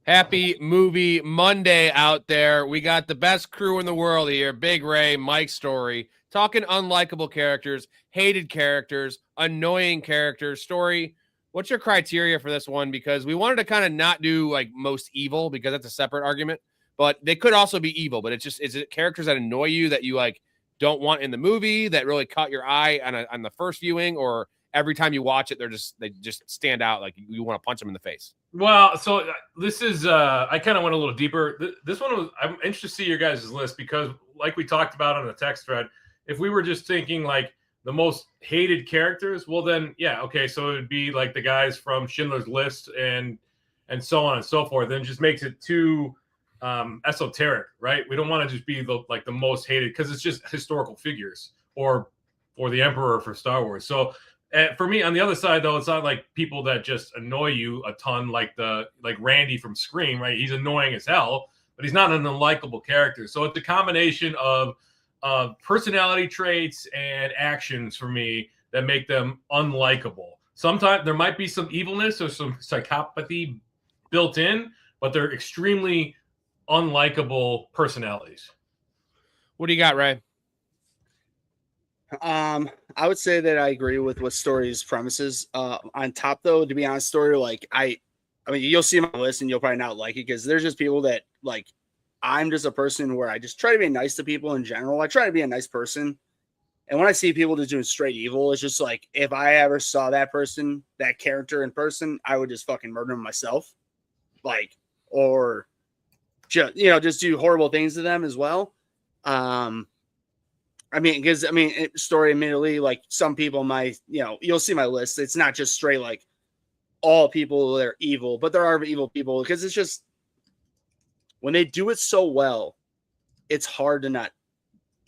Happy Movie Monday out there. We got the best crew in the world here. Big Ray, Mike Storey, talking unlikable characters, hated characters, annoying characters. Storey, what's your criteria for this one? Because we wanted to kind of not do like most evil because that's a separate argument, but they could also be evil. But it's just, is it characters that annoy you that you like don't want in the movie that really caught your eye on the first viewing, or every time you watch it, they just stand out like you want to punch them in the face? Well, so this is I kind of went a little deeper. This one was, I'm interested to see your guys' list because, like we talked about on the text thread, if we were just thinking like the most hated characters, well then yeah, okay, so it would be like the guys from Schindler's List and so on and so forth. Then it just makes it too esoteric, right? We don't want to just be the most hated because it's just historical figures or the Emperor for Star Wars. So. For me, on the other side, though, it's not like people that just annoy you a ton, like Randy from Scream, right? He's annoying as hell, but he's not an unlikable character. So it's a combination of personality traits and actions for me that make them unlikable. Sometimes there might be some evilness or some psychopathy built in, but they're extremely unlikable personalities. What do you got, Ray? I would say that I agree with what Storey's premises. On top, though, to be honest, Storey, like I mean, you'll see my list and you'll probably not like it because there's just people that like. I'm just a person where I just try to be nice to people in general. I try to be a nice person, and when I see people just doing straight evil, it's just like if I ever saw that person, that character in person, I would just fucking murder them myself, like or just just do horrible things to them as well. I mean, because Storey admittedly, like some people might, you'll see my list. It's not just straight like all people that are evil, but there are evil people because it's just when they do it so well, it's hard to not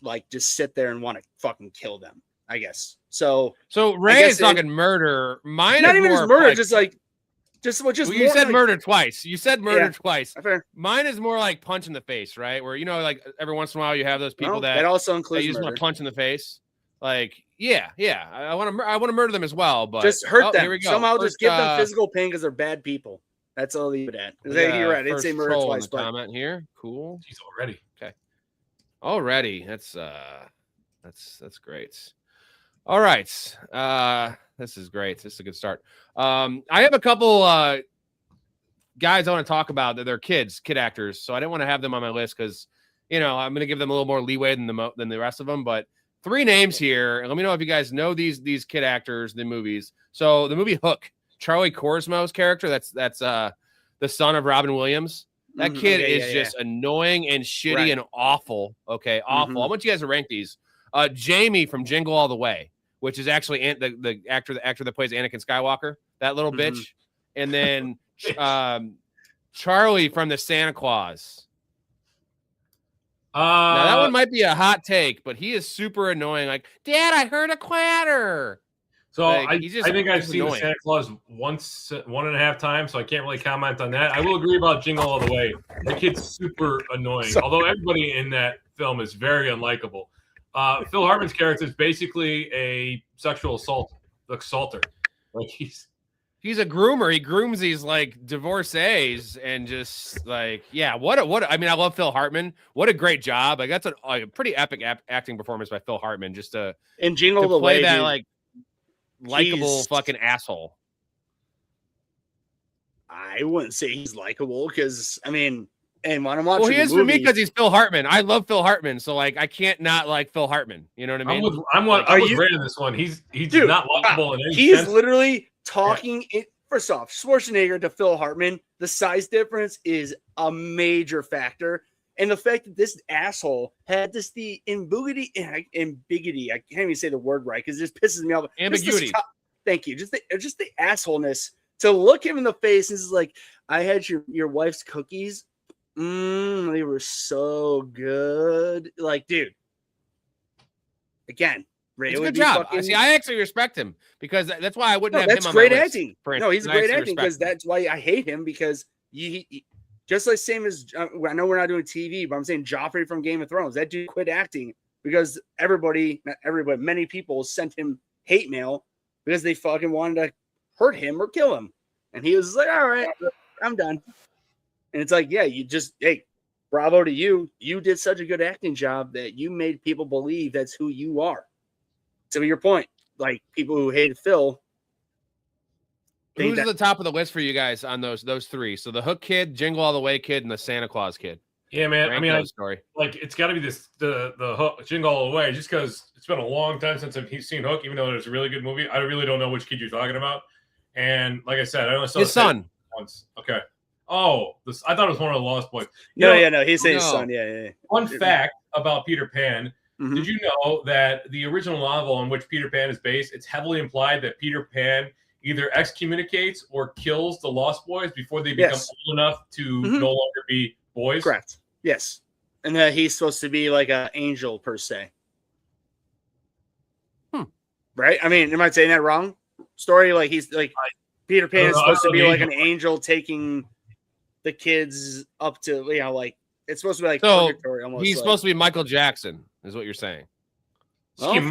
like just sit there and want to fucking kill them, I guess. So Ray is talking murder. Mine not is even more just murder, like, well, you said like, murder twice. You said murder twice. Fair. Mine is more like punch in the face, right? Where like every once in a while you have those people that also includes you just murder. want to punch in the face. Like, yeah. I want to murder them as well, but just hurt them. Here we go. Somehow just give them physical pain because they're bad people. That's all I'll leave it at. You're right. I'd say murder twice. But comment here. Cool. He's already okay. Already. That's great. All right. This is great. This is a good start. I have a couple guys I want to talk about that they're kid actors, so I didn't want to have them on my list because I'm going to give them a little more leeway than the rest of them. But 3 names here, and let me know if you guys know these kid actors, the movies. So the movie Hook, Charlie Korsmo's character, that's the son of Robin Williams. That kid is just annoying and shitty and awful. Okay, awful. I want you guys to rank these. Jamie from Jingle All the Way, which is actually the actor that plays Anakin Skywalker, that little bitch. And then Charlie from the Santa Claus. Now that one might be a hot take, but he is super annoying. Like, Dad, I heard a clatter. So like, I think I've seen the Santa Claus once, 1.5 times, so I can't really comment on that. I will agree about Jingle All the Way. The kid's super annoying, although everybody in that film is very unlikable. Phil Hartman's character is basically a sexual assaulter. Like he's a groomer. He grooms these like divorcees and just like, yeah. What? I mean, I love Phil Hartman. What a great job! Like that's a pretty epic acting performance by Phil Hartman. Just to in Jingle All the Way, that like likable fucking asshole. I wouldn't say he's likable because I mean. And when I'm watching, well, he is for me because he's Phil Hartman. I love Phil Hartman, so like I can't not like Phil Hartman. You know what I mean? I'm with Ray on this one. He's dude, not likable in any sense. He is literally talking. First off, Schwarzenegger to Phil Hartman, the size difference is a major factor, and the fact that this asshole had this ambiguity. I can't even say the word right because it just pisses me off. Ambiguity. Thank you. Just the assholeness to look him in the face. And this is like, I had your wife's cookies. They were so good. Like, dude. Again, Ray it's a good job. See, I actually respect him because that's why I wouldn't have him on great my acting. list. No, he's great acting because that's why I hate him because he just like same as I know we're not doing TV, but I'm saying Joffrey from Game of Thrones. That dude quit acting because many people sent him hate mail because they fucking wanted to hurt him or kill him, and he was like, "All right, I'm done." And it's like, yeah, bravo to you. You did such a good acting job that you made people believe that's who you are. To your point, like people who hated Phil. Who's at the top of the list for you guys on those three? So the Hook kid, Jingle All the Way kid, and the Santa Claus kid. Yeah, man. Rank I mean, story. Like it's got to be the Hook, Jingle All the Way, just because it's been a long time since I've seen Hook. Even though it's a really good movie, I really don't know which kid you're talking about. And like I said, I only saw his son once. Okay. Oh, I thought it was one of the Lost Boys. No, he's saying his son. Yeah. Fun fact about Peter Pan. Mm-hmm. Did you know that the original novel on which Peter Pan is based, it's heavily implied that Peter Pan either excommunicates or kills the Lost Boys before they become old enough to no longer be boys? Correct. Yes. And that he's supposed to be like an angel per se. Right? I mean, am I saying that wrong? Story like he's like Peter Pan is supposed to be like an angel taking the kids up to, like it's supposed to be like purgatory almost. He's supposed to be Michael Jackson, is what you're saying. Well,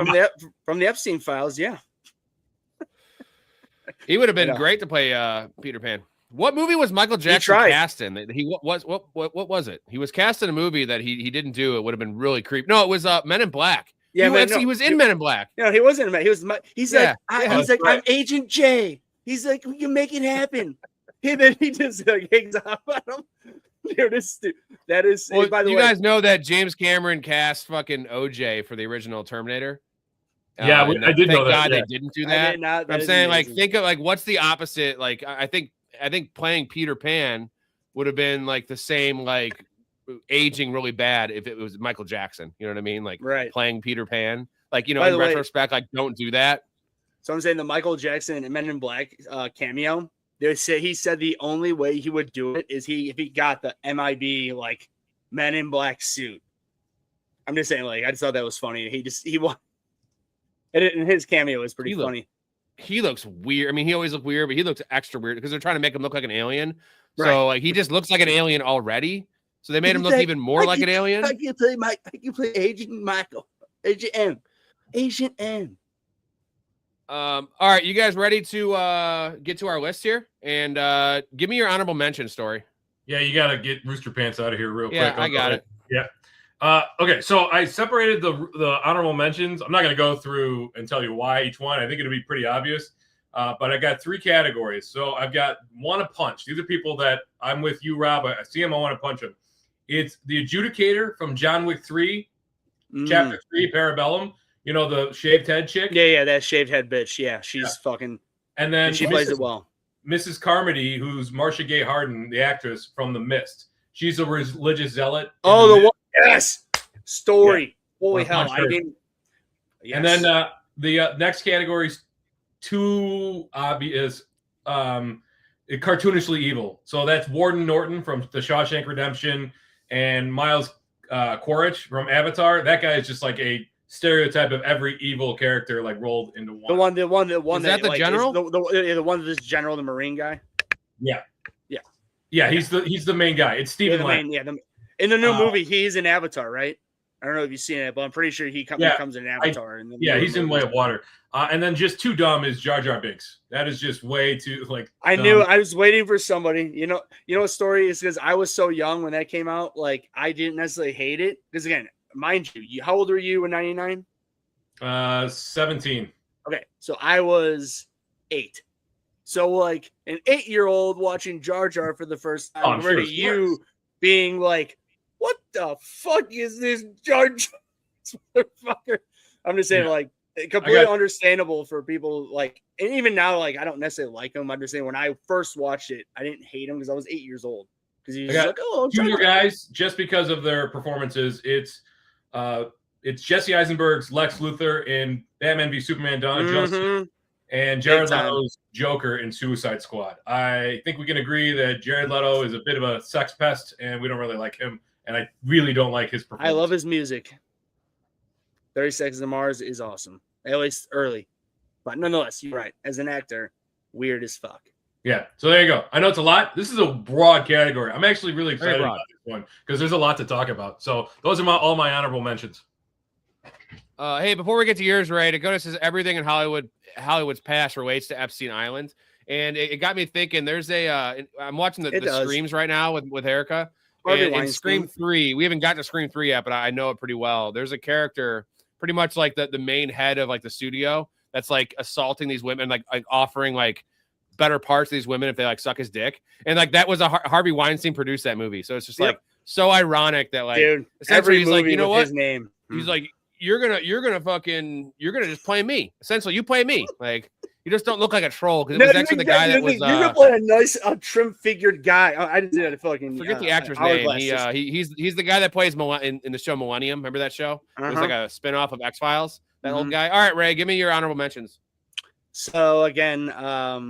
from the Epstein files, yeah. He would have been great to play Peter Pan. What movie was Michael Jackson cast in? What was it? He was cast in a movie that he didn't do. It would have been really creepy. No, it was Men in Black. Yeah, he was in Men in Black. No, he wasn't. He's like, I'm Agent J. He's like, we can make it happen. And then he just hangs up on him. Dude, that is. Well, by the way, you guys know that James Cameron cast fucking OJ for the original Terminator. Yeah, I did know that. Thank God they didn't do that. I'm saying, amazing. Think of what's the opposite? I think playing Peter Pan would have been the same, aging really bad if it was Michael Jackson. You know what I mean? Playing Peter Pan. In retrospect, don't do that. So I'm saying the Michael Jackson and Men in Black cameo. He said the only way he would do it is if he got the MIB Men in Black suit. I'm just saying, I just thought that was funny. He won. And his cameo is pretty funny. He looks weird. I mean, he always looked weird, but he looks extra weird because they're trying to make him look like an alien. Right. So he just looks like an alien already. So they made him look even more like an alien. I can play Agent Michael, Agent M. All right, you guys ready to get to our list here? And give me your honorable mention story. Yeah, you got to get Rooster Pants out of here real quick. Yeah, I got it. Yeah. Okay, so I separated the honorable mentions. I'm not going to go through and tell you why each one. I think it'll be pretty obvious. But I got 3 categories. So I've got want to punch. These are people that I'm with you, Rob. I see them, I want to punch them. It's the adjudicator from John Wick 3, Chapter 3, Parabellum. You know, the shaved head chick? Yeah, that shaved head bitch. Yeah, she's fucking... And then she plays it well. Mrs. Carmody, who's Marcia Gay Harden, the actress from The Mist. She's a religious zealot. Oh, the one... Yes! Story. Yeah. Holy hell. I didn't... Yes. And then the next category is too obvious, cartoonishly evil. So that's Warden Norton from The Shawshank Redemption and Miles Quaritch from Avatar. That guy is just a stereotype of every evil character rolled into one. The one is that the general? The one that's general, the Marine guy. Yeah. He's the main guy. It's Stephen Lang. In the new movie, he's in Avatar, right? I don't know if you've seen it, but I'm pretty sure he comes in Avatar. He's in Way of Water. And then just too dumb is Jar Jar Binks. That is just way too I knew I was waiting for somebody. You know what story is, because I was so young when that came out. I didn't necessarily hate it because, again, mind you, how old were you in '99? 17. Okay, so I was 8. So an 8-year-old watching Jar Jar for the first time, being what the fuck is this Jar Jar motherfucker? I'm just saying, completely understandable for people and even now, I don't necessarily like him. I'm just saying when I first watched it, I didn't hate him because I was 8 years old. Because he's two more guys just because of their performances. It's Jesse Eisenberg's Lex Luthor in Batman v Superman: Dawn of Justice, and Jared Leto's Joker in Suicide Squad. I think we can agree that Jared Leto is a bit of a sex pest, and we don't really like him. And I really don't like his performance. I love his music. 30 Seconds to Mars is awesome, at least early. But nonetheless, you're right. As an actor, weird as fuck. Yeah, so there you go. I know it's a lot. This is a broad category. I'm actually really excited about this one because there's a lot to talk about. So those are all my honorable mentions. Hey, before we get to yours, Ray, Dakota says everything in Hollywood's past relates to Epstein Island. And it got me thinking. There's I'm watching the does. Screams right now with Erica. Harvey And in Weinstein. Scream 3, we haven't got to Scream 3 yet, but I know it pretty well. There's a character pretty much like the main head of like the studio that's like assaulting these women, like offering like better parts to these women if they like suck his dick. And like that was Harvey Weinstein produced that movie. So it's just like so ironic that like dude, essentially every he's movie like, you know with what? his name. He's like, you're gonna just play me. Essentially, you play me. Like you just don't look like a troll because it was actually the guy that was. You're gonna play a nice, trim-figured guy. I didn't see that fucking. Forget the actor's name. He's the guy that plays in the show Millennium. Remember that show? It was like a spinoff of X-Files. That old guy. All right, Ray, give me your honorable mentions. So again, have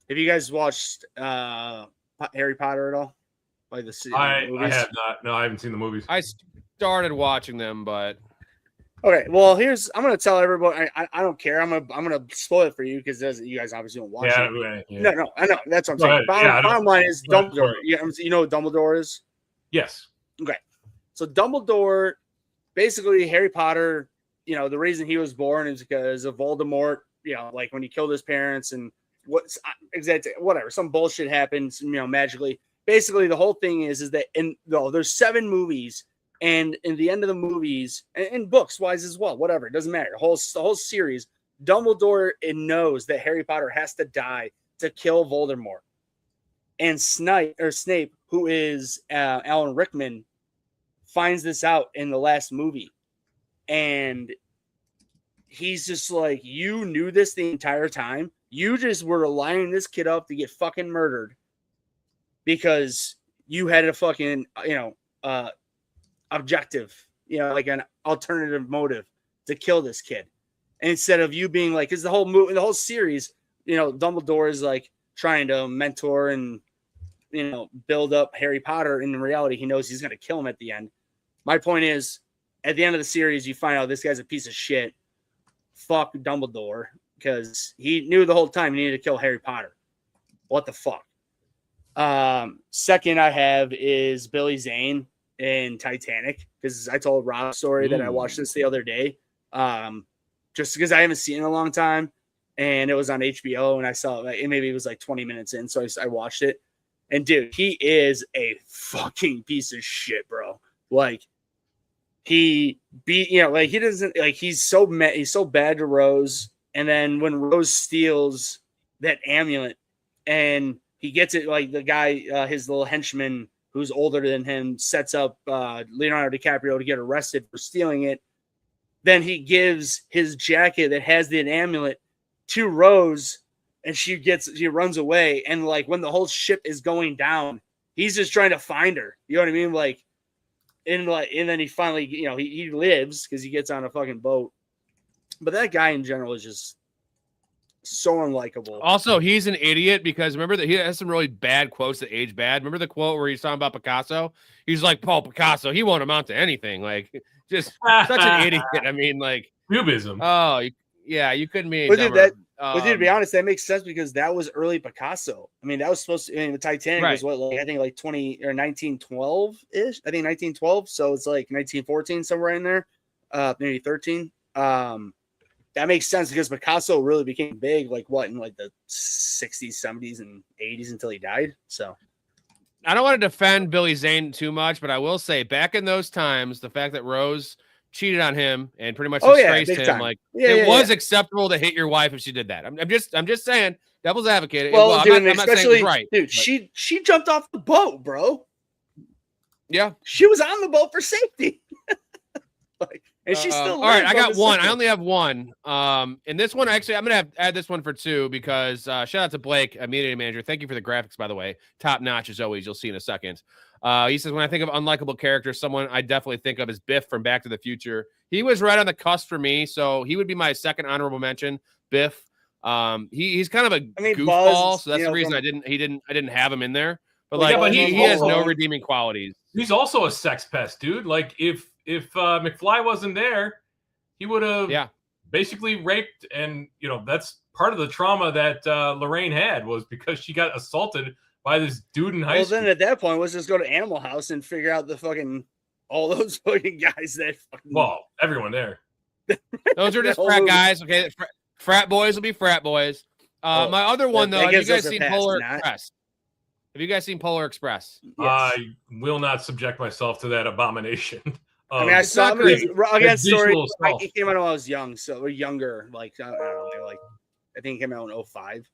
you guys watched Harry Potter at all? Like the I movies? have not. No, I haven't seen the movies. I started watching them, but okay. Well, I'm gonna tell everybody. I don't care. I'm gonna spoil it for you because you guys obviously don't watch it. Yeah. No, I know. That's what I'm saying. Bottom line is Dumbledore. You know what Dumbledore is? Yes. Okay. So Dumbledore, basically Harry Potter. You know, the reason he was born is because of Voldemort. You know, like when he killed his parents and whatever, some bullshit happens. You know, magically. Basically, the whole thing is that there's 7 movies, and in the end of the movies, and books wise as well, whatever, it doesn't matter. The whole series, Dumbledore knows that Harry Potter has to die to kill Voldemort, and Snape, who is Alan Rickman, finds this out in the last movie, and he's just like, you knew this the entire time. You just were lining this kid up to get fucking murdered. Because you had a fucking, objective, like an alternative motive to kill this kid. And instead of you being like, because the whole series, Dumbledore is like trying to mentor and, build up Harry Potter. And in reality, he knows he's going to kill him at the end. My point is, at the end of the series, you find out this guy's a piece of shit. Fuck Dumbledore. Because he knew the whole time he needed to kill Harry Potter. What the fuck? Second I have is Billy Zane in Titanic, because I told Rob a story that I watched this the other day, just because I haven't seen it in a long time, and it was on HBO, and I saw it, maybe it was like 20 minutes in, so I watched it, and dude, he is a fucking piece of shit, bro. Like he he doesn't, like, he's so bad to Rose, and then when Rose steals that amulet and he gets it, like the guy, his little henchman who's older than him, sets up Leonardo DiCaprio to get arrested for stealing it. Then he gives his jacket that has the amulet to Rose, and she runs away. And like when the whole ship is going down, he's just trying to find her. You know what I mean? And then he finally, he lives because he gets on a fucking boat. But that guy in general is just so unlikable. Also, he's an idiot because remember that he has some really bad quotes that age bad. Remember the quote where he's talking about Picasso? He's like, Paul Picasso, he won't amount to anything. Like, just such an idiot. I mean, like, cubism. Oh, you couldn't be. But dude, to be honest, that makes sense because that was early Picasso. I mean, that was supposed to. I mean, the Titanic was what, like, I think like 20 or 1912 ish. I think 1912. So it's like 1914 somewhere in there, maybe 13. That makes sense because Picasso really became big, like what, in like the 60s, 70s, and 80s until he died. So I don't want to defend Billy Zane too much, but I will say back in those times, the fact that Rose cheated on him and pretty much disgraced him, like it was acceptable to hit your wife if she did that. I'm just saying, devil's advocate. Well, dude, I'm not saying it was right. Dude, but she jumped off the boat, bro. Yeah, she was on the boat for safety. And she's still all right. I got one. I only have one. And this one, actually, I'm gonna add this one for 2 because shout out to Blake, a media manager. Thank you for the graphics, by the way. Top notch as always. You'll see in a second. He says, when I think of unlikable characters, someone I definitely think of is Biff from Back to the Future. He was right on the cusp for me, so he would be my second honorable mention. Biff. He's kind of a goofball, so that's the reason I didn't have him in there. But he has no redeeming qualities. He's also a sex pest, dude. Like if McFly wasn't there, he would have basically raped, and that's part of the trauma that Lorraine had, was because she got assaulted by this dude in high school. Well, then at that point, let's just go to Animal House and figure out all those fucking guys that everyone there. Those are just frat guys. Okay, frat boys will be frat boys. My other one though, have you gives guys us a seen pass, Polar not- Express? Have you guys seen Polar Express? Yes. I will not subject myself to that abomination. I mean, I It's saw not him great. against Storey. visual assault. He came out when I was young, or younger. Like I don't know, maybe like I think he came out in 05,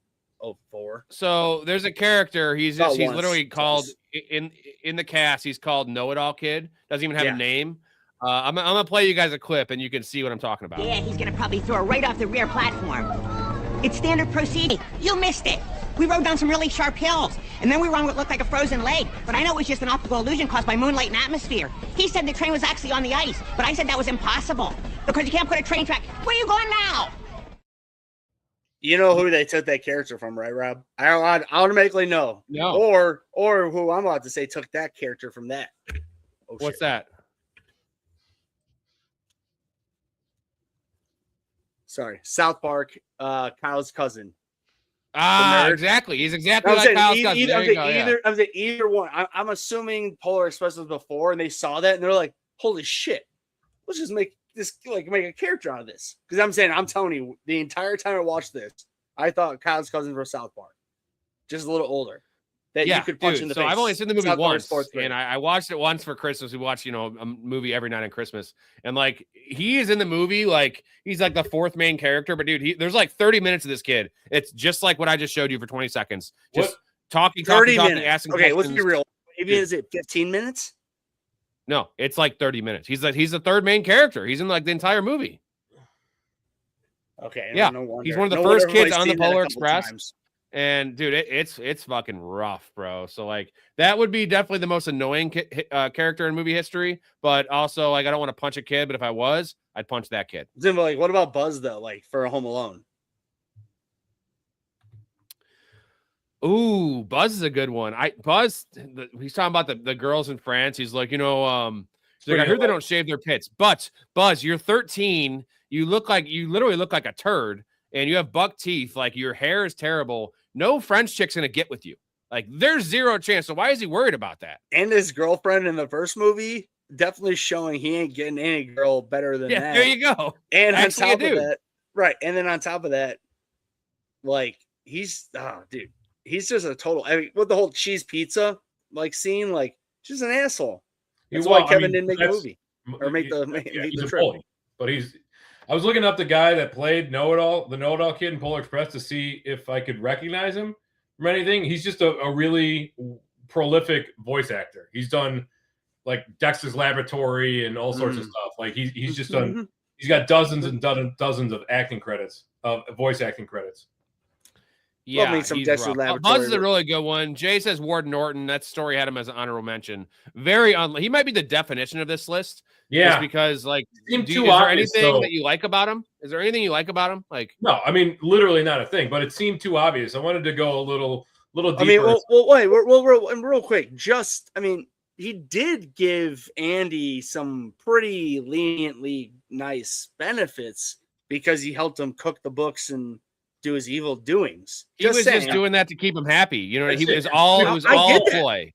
04. So there's a character. He's About he's once, literally called twice. in the cast. He's called Know It All Kid. Doesn't even have Yeah. a name. I'm gonna play you guys a clip, and you can see what I'm talking about. Yeah, he's gonna probably throw it right off the rear platform. It's standard procedure. You missed it. We rode down some really sharp hills, and then we were on what looked like a frozen lake, but I know it was just an optical illusion caused by moonlight and atmosphere. He said the train was actually on the ice, but I said that was impossible, because you can't put a train track. Where are you going now? You know who they took that character from, right, Rob? I automatically know. No. Or who I'm about to say took that character from that. Oh, What's shit. that? Sorry, South Park. Kyle's cousin. Ah, nerd. exactly. He's exactly I'm like saying Kyle's cousin. There you go, yeah. I'm saying either one. I'm assuming Polar Express was before, and they saw that, and they're like, "Holy shit, let's just make this make a character out of this." Because I'm telling you, the entire time I watched this, I thought Kyle's cousins were South Park, just a little older. That Yeah, you could punch dude, in the so face. I've only seen the movie South Park once, fourth grade. and I watched it once for Christmas. We watched, a movie every night on Christmas, and like he is in the movie, like he's like the fourth main character. But dude, there's like 30 minutes of this kid. It's just like what I just showed you for 20 seconds, just What? talking, 30 talking, minutes. asking Okay, questions. let's be real. Maybe is it 15 minutes? No, it's like 30 minutes. He's the third main character. He's in like the entire movie. Okay, Yeah, no wonder. he's one of the No first wonder kids everybody's on the seen that a Polar couple Express. times. And dude, it's fucking rough, bro. So like that would be definitely the most annoying character in movie history. But also, like, I don't want to punch a kid, but if I was, I'd punch that kid. Then, like, what about Buzz though? Like for Home Alone. Ooh, Buzz is a good one. He's talking about the girls in France. He's like, he's like, I heard they don't shave their pits. But Buzz, you're 13. You literally look like a turd, and you have buck teeth. Like your hair is terrible. No French chick's gonna get with you. Like there's zero chance. So why is he worried about that? And his girlfriend in the first movie definitely showing he ain't getting any girl better than that. There you go. And Actually, on top of that, right? And then on top of that, like he's just a total. I mean, with the whole cheese pizza like scene, like just an asshole. That's why Kevin didn't make the movie or make he's the a trip. bully, but I was looking up the guy that played the Know-It-All kid in Polar Express to see if I could recognize him from anything. He's just a really prolific voice actor. He's done like Dexter's Laboratory and all sorts of stuff. Like he's just done. He's got dozens and dozens of acting credits, voice acting credits. Yeah, me some he's Dexter's rough. Laboratory. Buzz is a really good one. Jay says Ward Norton. That story had him as an honorable mention. He might be the definition of this list. Yeah, just because like, is there anything that you like about him? Is there anything you like about him? Like, no, I mean literally not a thing. But it seemed too obvious. I wanted to go a little deeper. I mean, wait, real quick. He did give Andy some pretty leniently nice benefits because he helped him cook the books and do his evil doings. Just doing that to keep him happy. You know, it was all ploy.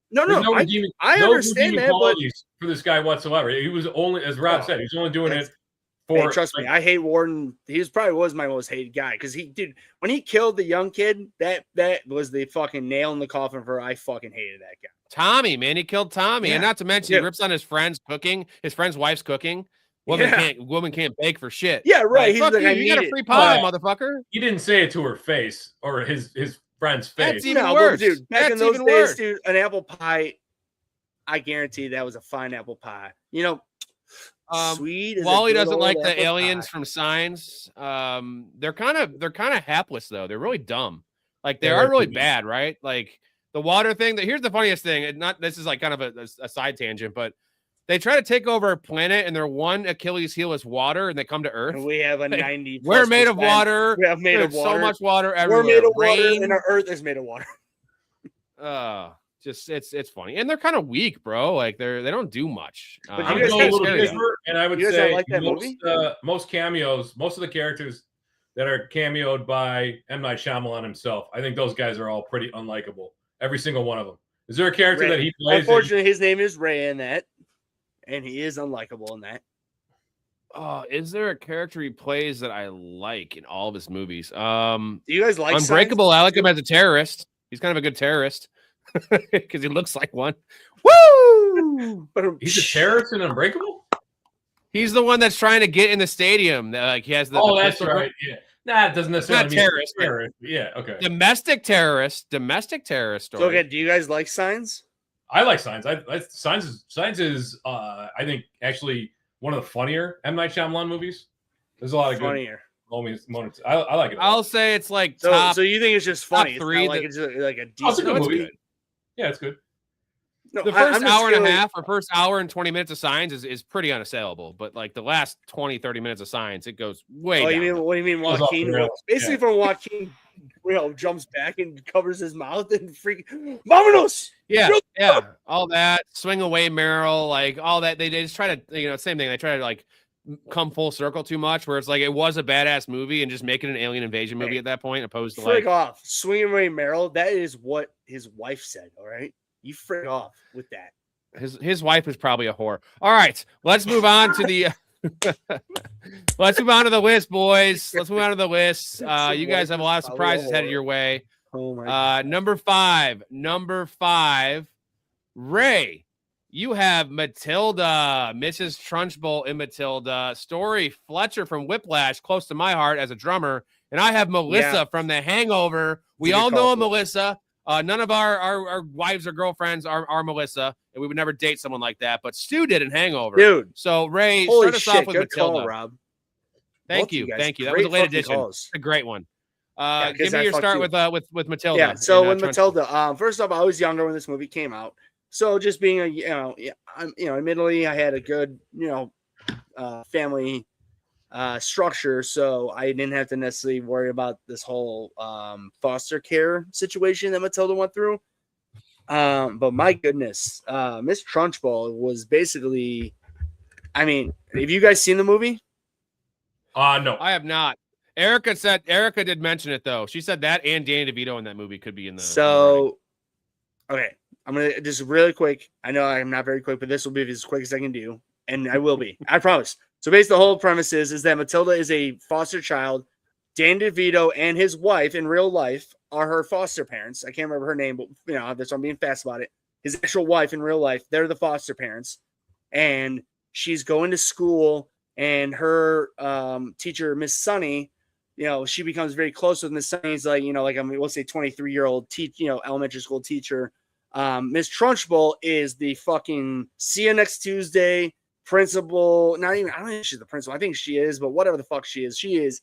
I understand that, but for this guy whatsoever, he was only, as Rob said, he's only doing it for. Hey, trust me, I hate Warden. He probably was my most hated guy because when he killed the young kid, that was the fucking nail in the coffin for. I fucking hated that guy. Tommy, man, he killed Tommy, and not to mention he rips on his friend's cooking, his friend's wife's cooking. Woman can't bake for shit. Yeah, right. Like, you got a free pie, motherfucker. He didn't say it to her face or his friend's face. That's even worse, dude. Back in those days, dude, an apple pie. I guarantee that was a fine apple pie. Sweet. Wally doesn't like the aliens from Signs. They're kind of hapless though. They're really dumb. Like they are really bad, right? Like the water thing. Here's the funniest thing. This is like kind of a side tangent, but they try to take over a planet, and their one Achilles heel is water, and they come to Earth. And we have a 90. We're made of water. We have made of water. So much water everywhere. We're made of water, and our Earth is made of water. It's funny, and they're kind of weak, bro. Like they don't do much. But I would go a little deeper, and I would say like that movie? Most cameos, most of the characters that are cameoed by M. Night Shyamalan himself, I think those guys are all pretty unlikable. Every single one of them. Is there a character that he plays? Unfortunately, his name is Ray in that. And he is unlikable in that. is there a character he plays that I like in all of his movies? Do you guys like Unbreakable? Signs? I like him as a terrorist. He's kind of a good terrorist because he looks like one. Woo! He's a terrorist in Unbreakable? He's the one that's trying to get in the stadium. Like he has the. Oh, the that's pistol. right. Yeah. Nah, it doesn't necessarily mean terrorist. terrorist. Yeah, okay. Domestic terrorist story. So, okay, do you guys like Signs? I like Signs. Signs is I think actually one of the funnier M. Night Shyamalan movies. There's a lot of Funnier. good moments. I like it. I'll say it's like So, top. so you think it's just funny? top It's three not like that- it's just like a Oh, it's a decent good it's movie. good. Yeah, it's good. No, The I'm first just hour and a feeling- half or first hour and 20 minutes of Signs is pretty unassailable. But like the last 20, 30 minutes of Signs, it goes way Oh, down. what do you mean, Goes off the Joaquin? rails, Basically, yeah. from Joaquin, jumps back and covers his mouth and freak. Vámonos! Yeah, Real- yeah. All that. Swing away, Meryl. Like all that. They just try to, same thing. They try to like come full circle too much where it's like it was a badass movie and just make it an alien invasion movie Hey, at that point opposed to Frick like off. Swinging away, Meryl. That is what his wife said, all right? You frick off with that. his wife is probably a whore. All right, let's move on to the let's move on to the list, boys. Let's move on to the list. His You guys wife have a is lot of probably a surprises headed whore. your way. Oh, my Number five, Ray. You have Matilda, Mrs. Trunchbull in Matilda, Storey Fletcher from Whiplash, close to my heart as a drummer, and I have Melissa Yeah. from The Hangover. We It's a good all know call. a Melissa. None of our wives or girlfriends are Melissa, and we would never date someone like that. But Stu did in Hangover. Dude, So Ray, holy start us shit. off with Good Matilda. call, Rob. Thank Both of you, guys, thank you. That was a great late fucking addition. calls. A great one. 'cause Give me I your fucked start you. with Matilda. Yeah. So in, when Trunchbull. Matilda, first off, I was younger when this movie came out. So just being admittedly, I had a good, family structure, so I didn't have to necessarily worry about this whole foster care situation that Matilda went through. But my goodness, Miss Trunchbull was basically, I mean, have you guys seen the movie? No. I have not. Erica did mention it though. She said that and Danny DeVito in that movie could be in the. So, okay, I'm gonna just really quick. I know I'm not very quick, but this will be as quick as I can do, and I will be. I promise. So, basically, the whole premise is that Matilda is a foster child. Dan DeVito and his wife in real life are her foster parents. I can't remember her name, but that's why I'm being fast about it. His actual wife in real life, they're the foster parents, and she's going to school, and her teacher, Miss Sunny. She becomes very close with Miss Sunny's we'll say 23-year-old elementary school teacher. Miss Trunchbull is the fucking see you next Tuesday principal. I don't think she's the principal. I think she is, but whatever the fuck she is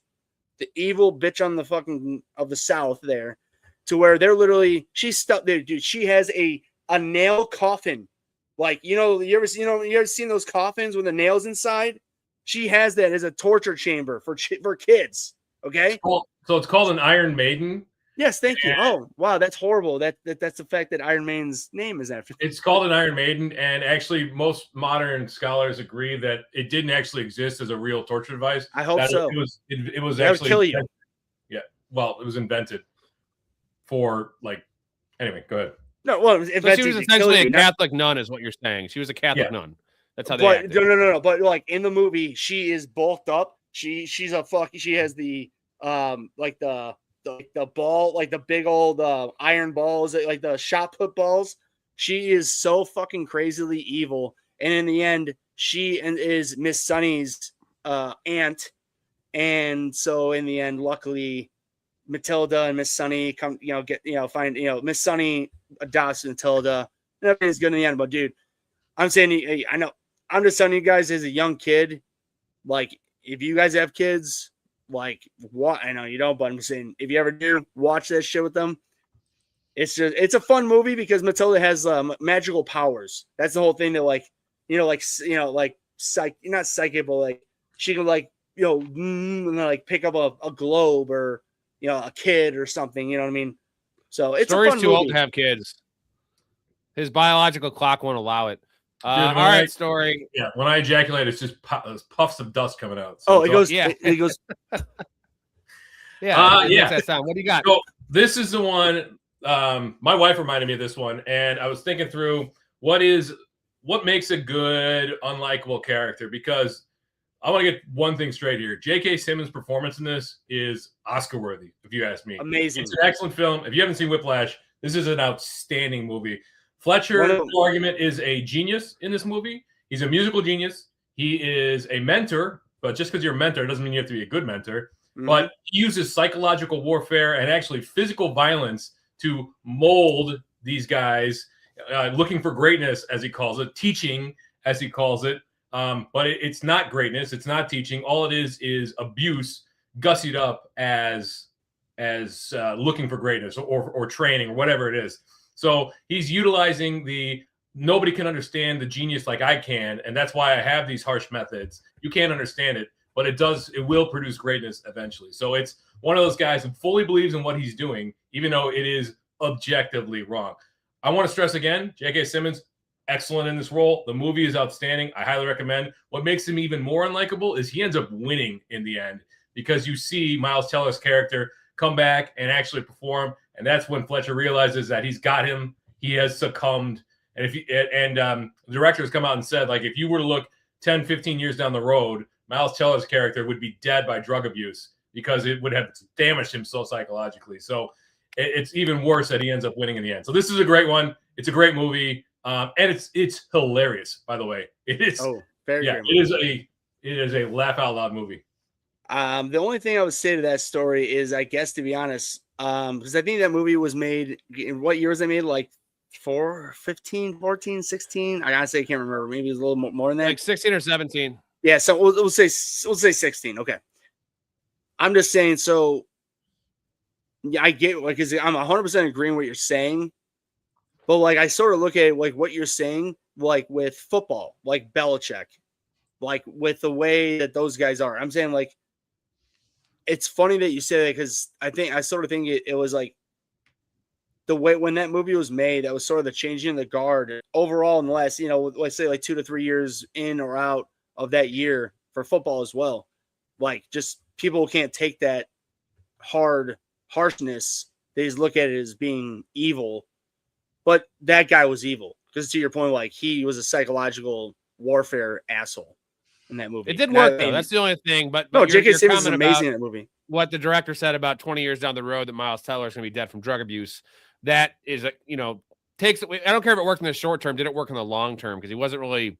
the evil bitch on the fucking of the South there, to where they're literally she's stuck there, dude. She has a nail coffin, like you ever seen those coffins with the nails inside? She has that as a torture chamber for kids. Okay. So it's called an Iron Maiden. Yes, thank you. Oh, wow, that's horrible. That's the fact that Iron Maiden's name is after. It's called an Iron Maiden, and actually, most modern scholars agree that it didn't actually exist as a real torture device. I hope That so. It was That would actually kill you. Yeah. Well, it was invented for Anyway, go ahead. No, well, it was So she invented was to kill essentially a you, not- Catholic nun, is what you're saying. She was a Catholic Yeah. nun. That's how they But acted. no. But in the movie, she is bulked up. She's a fuck. She has the the ball, like the big old iron balls, like the shot put balls. She is so fucking crazily evil, and in the end, she is Miss Sunny's aunt, and so in the end, luckily, Matilda and Miss Sunny find Miss Sunny adopts Matilda, and everything's good in the end. But dude, I'm saying, I know, I'm just telling you guys as a young kid, like if you guys have kids. What I know you don't, but I'm saying if you ever do, watch that shit with them. It's a fun movie because Matilda has magical powers. That's the whole thing. That not psychic, but she can pick up a globe or a kid or something. You know what I mean? So it's Story's a fun too movie. old to have kids. His biological clock won't allow it. Dude, All right, Story. Yeah, when I ejaculate, it's just puffs of dust coming out. Oh, it's it goes. Yeah. It goes. Yeah, it yeah. makes that sound. What do you got? So this is the one. My wife reminded me of this one, and I was thinking through what makes a good unlikable character, because I want to get one thing straight here. J.K. Simmons' performance in this is Oscar-worthy, if you ask me. Amazing. It's an excellent film. If you haven't seen Whiplash, this is an outstanding movie. Fletcher, no argument, is a genius in this movie. He's a musical genius. He is a mentor, but just because you're a mentor doesn't mean you have to be a good mentor. Mm-hmm. But he uses psychological warfare and actually physical violence to mold these guys, looking for greatness, as he calls it, teaching, as he calls it. But it's not greatness. It's not teaching. All it is abuse gussied up as looking for greatness or training or whatever it is. So he's utilizing the nobody can understand the genius like I can, and that's why I have these harsh methods. You can't understand it, but it will produce greatness eventually. So it's one of those guys who fully believes in what he's doing, even though it is objectively wrong. I want to stress again, J.K. Simmons, excellent in this role. The movie is outstanding. I highly recommend. What makes him even more unlikable is he ends up winning in the end because you see Miles Teller's character come back and actually perform, and that's when Fletcher realizes that he's got him. He has succumbed. And the director has come out and said, like, if you were to look 10, 15 years down the road, Miles Teller's character would be dead by drug abuse because it would have damaged him so psychologically. So it's even worse that he ends up winning in the end. So this is a great one. It's a great movie. And it's hilarious, by the way. It is. Oh, very great movie. It is a laugh out loud movie. The only thing I would say to that story is, I guess, to be honest, because I think that movie was made in what years they made, like 15, 14, 16. I honestly can't remember. Maybe it was a little more than that. Like 16 or 17. Yeah, so we'll say 16. Okay. I'm just saying, so yeah, I get, like, because I'm 100% agreeing with what you're saying. But like, I sort of look at it, like what you're saying, like with football, like Belichick, like with the way that those guys are. I'm saying, like, it's funny that you say that, because I sort of think it was like the way when that movie was made, that was sort of the changing of the guard overall in the last, let's say like 2 to 3 years in or out of that year for football as well. Like, just people can't take that harshness. They just look at it as being evil. But that guy was evil, because to your point, like, he was a psychological warfare asshole in that movie. It did work, though. That's the only thing. But no, J.K. Simmons is amazing in that movie. What the director said about 20 years down the road that Miles Teller is going to be dead from drug abuse, that is, takes it. I don't care if it worked in the short term, didn't work in the long term, because he wasn't really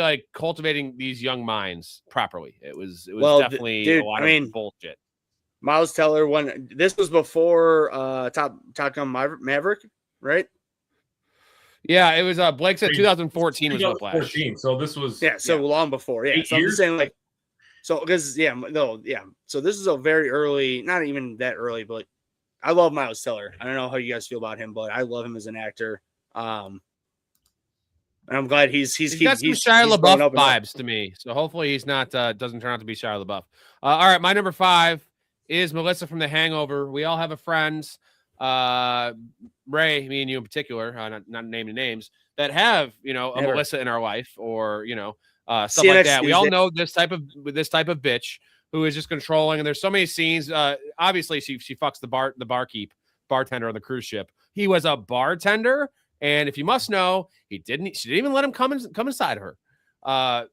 like cultivating these young minds properly. It was definitely a lot of bullshit. Miles Teller, this was before Top Gun Maverick, right? Yeah, it was. Blake said 2014 was Whiplash. So this was long before. Yeah, so I'm just saying, like, so because so this is a very early, not even that early, but I love Miles Teller. I don't know how you guys feel about him, but I love him as an actor. And I'm glad he's got some Shia LaBeouf vibes to me. So hopefully he's not doesn't turn out to be Shia LaBeouf. All right, my number 5 is Melissa from The Hangover. We all have a friend, Ray, me and you in particular, not naming names, that have a Melissa in our life, or stuff like that. We all know this type of bitch who is just controlling. And there's so many scenes. Obviously, she fucks the bartender on the cruise ship. He was a bartender. And if you must know, she didn't even let him come inside her.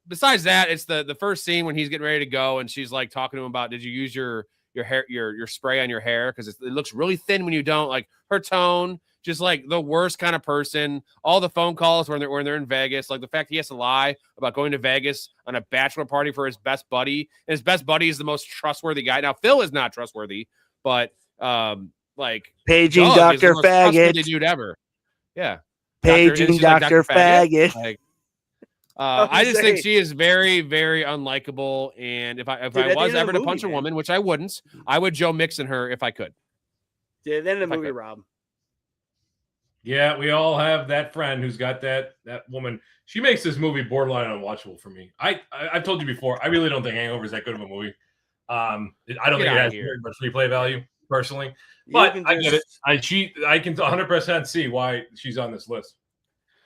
Besides that, it's the first scene when he's getting ready to go, and she's like talking to him about, did you use your hair, your spray on your hair? Because it looks really thin when you don't. Like, her tone, just like the worst kind of person. All the phone calls when they're in Vegas, like the fact he has to lie about going to Vegas on a bachelor party for his best buddy. And his best buddy is the most trustworthy guy. Now, Phil is not trustworthy, but like, paging Dr. Faggot, dude ever. Yeah. Paging Dr. Faggot. Like, I just think she is very, very unlikable. And if I was ever to punch a woman, which I wouldn't, I would Joe Mixon her if I could. Yeah, then the movie, Rob. Yeah, we all have that friend who's got that woman. She makes this movie borderline unwatchable for me. I've told you before, I really don't think Hangover is that good of a movie. I don't think it has very much replay value, personally. But I get it. I can 100% see why she's on this list.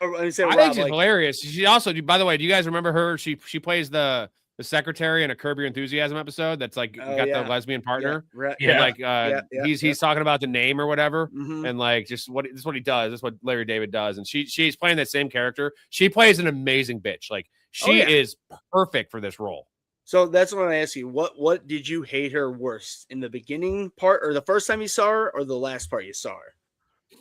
I think she's hilarious. She also, by the way, do you guys remember her? She plays the secretary in a Curb Your Enthusiasm episode. That's like the lesbian partner. He's talking about the name or whatever, and like this is what he does. That's what Larry David does, and she's playing that same character. She plays an amazing bitch. Like, she is perfect for this role. So that's what I ask you. What did you hate her worst in the beginning part, or the first time you saw her, or the last part you saw her?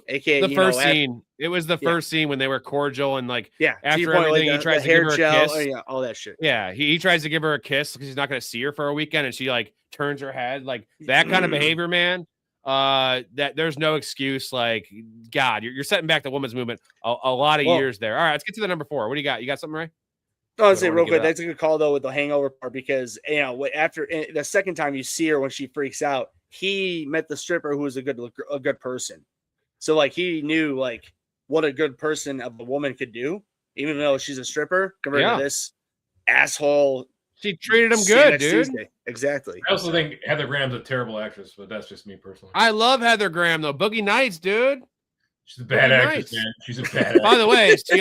AKA The first scene. It was the first scene when they were cordial and like after everything, he tries to give her a kiss. Yeah, all that shit. Yeah, he tries to give her a kiss because he's not going to see her for a weekend, and she like turns her head, like that kind of behavior, man. That there's no excuse. Like, God, you're setting back the women's movement a lot of years there. All right, let's get to the number 4. What do you got? You got something, Ray? I'll say real quick, that's a good call though with the hangover part, because after the second time you see her when she freaks out, he met the stripper who was a good person. So like he knew like what a good person of a woman could do, even though she's a stripper compared to this asshole. She treated him good, dude. Tuesday. Exactly. I also think Heather Graham's a terrible actress, but that's just me personally. I love Heather Graham though. Boogie Nights, dude. She's a bad actress, man. She's a bad actress. By the way, she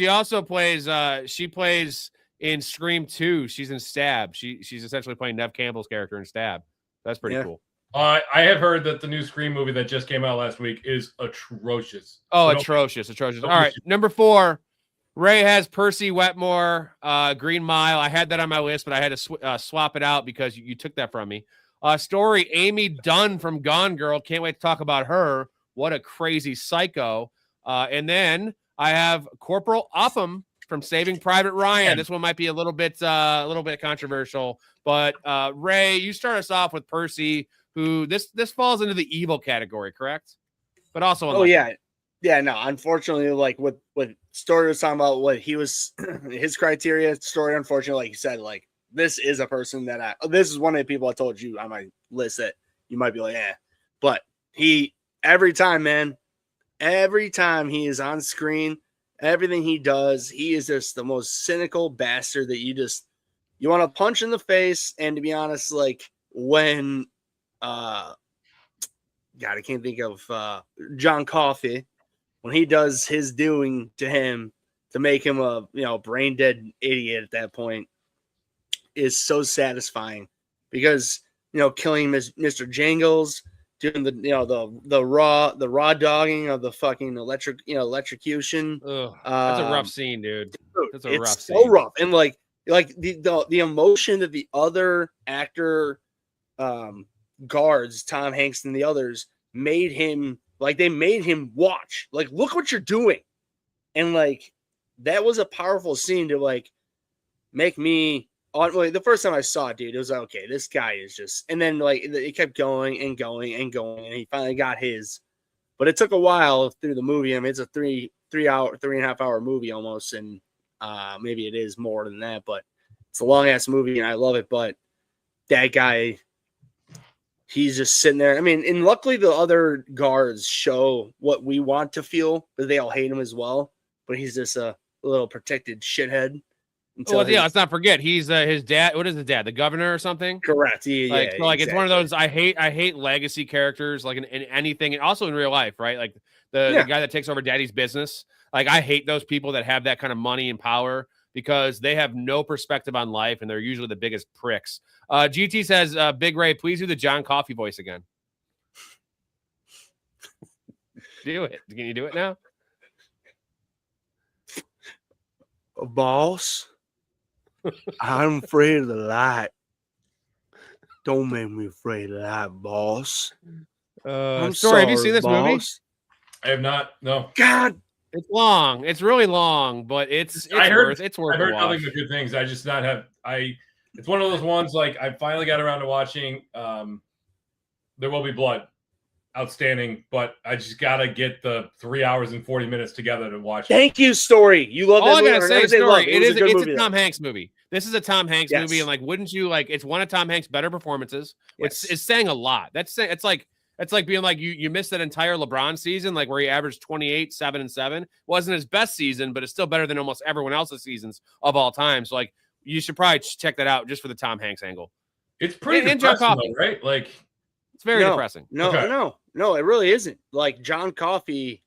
also plays she plays in Scream 2. She's in Stab. She's essentially playing Neve Campbell's character in Stab. That's pretty cool. I have heard that the new Scream movie that just came out last week is atrocious. Oh, atrocious. All right, number 4. Ray has Percy Wetmore, Green Mile. I had that on my list, but I had to swap it out because you took that from me. Storey, Amy Dunn from Gone Girl. Can't wait to talk about her. What a crazy psycho. And then I have Corporal Upham from Saving Private Ryan. This one might be a little bit controversial, but Ray, you start us off with Percy, who this falls into the evil category, correct? But also, no. Unfortunately, like what Storey was talking about, what he was his criteria. Storey, unfortunately, like you said, like this is a person that this is one of the people I told you on my list that you might be like, but every time he is on screen, everything he does, he is just the most cynical bastard that you want to punch in the face. And to be honest, like when God, I can't think of John Coffey, when he does his doing to him to make him a brain dead idiot at that point is so satisfying, because killing Mr. Jangles, doing the raw dogging of the fucking electrocution. That's a rough scene, dude. That's a rough scene. So rough. And like the emotion that the other actor guards, Tom Hanks and the others, made him watch, like, look what you're doing. And like that was a powerful scene to like make me the first time I saw it, dude, it was like, okay, this guy is just, and then like it kept going and going and going, and he finally got his. But it took a while through the movie. I mean, it's a 3.5 hour movie almost, and maybe it is more than that, but it's a long ass movie and I love it. But that guy, he's just sitting there. I mean, and luckily the other guards show what we want to feel, but they all hate him as well. But he's just a little protected shithead. Let's not forget he's his dad. What is his dad? The governor or something? Correct. Exactly. It's one of those. I hate legacy characters, like in anything, and also in real life, right? Like the guy that takes over daddy's business. Like I hate those people that have that kind of money and power, because they have no perspective on life, and they're usually the biggest pricks. GT says, Big Ray, please do the John Coffey voice again. Do it. Can you do it now? Boss, I'm afraid of the light. Don't make me afraid of that, boss. I'm sorry. Have you seen this movie? I have not. No. God, it's long. It's really long, but it's worth. I heard nothing but good things. I just not have. It's one of those ones like I finally got around to watching. There Will Be Blood. Outstanding, but I just gotta get the 3 hours and 40 minutes together to watch. Thank you, Story. You love that movie. All I gotta say, Story, it's a Tom Hanks movie. This is a Tom Hanks movie, and like, wouldn't you like? It's one of Tom Hanks' better performances. It's saying a lot. It's like being like you missed that entire LeBron season, like where he averaged 28, 7 and 7. Wasn't his best season, but it's still better than almost everyone else's seasons of all time. So like, you should probably check that out just for the Tom Hanks angle. It's pretty depressing, though, right? Like, it's very depressing. No, it really isn't. Like John Coffey,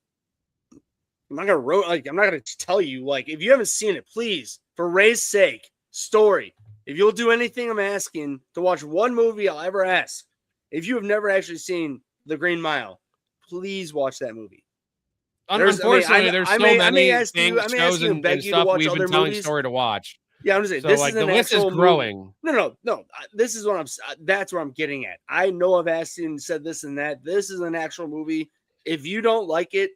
I'm not gonna tell you. Like, if you haven't seen it, please, for Ray's sake, Story. If you'll do anything I'm asking, to watch one movie I'll ever ask. If you have never actually seen The Green Mile, please watch that movie. Unfortunately, there's so many things, shows, and stuff we've been telling Story to watch. Yeah, I'm just saying So this like is the an list is actual growing. movie. No. This is what that's where I'm getting at. I know I've asked you and said this and that. This is an actual movie. If you don't like it,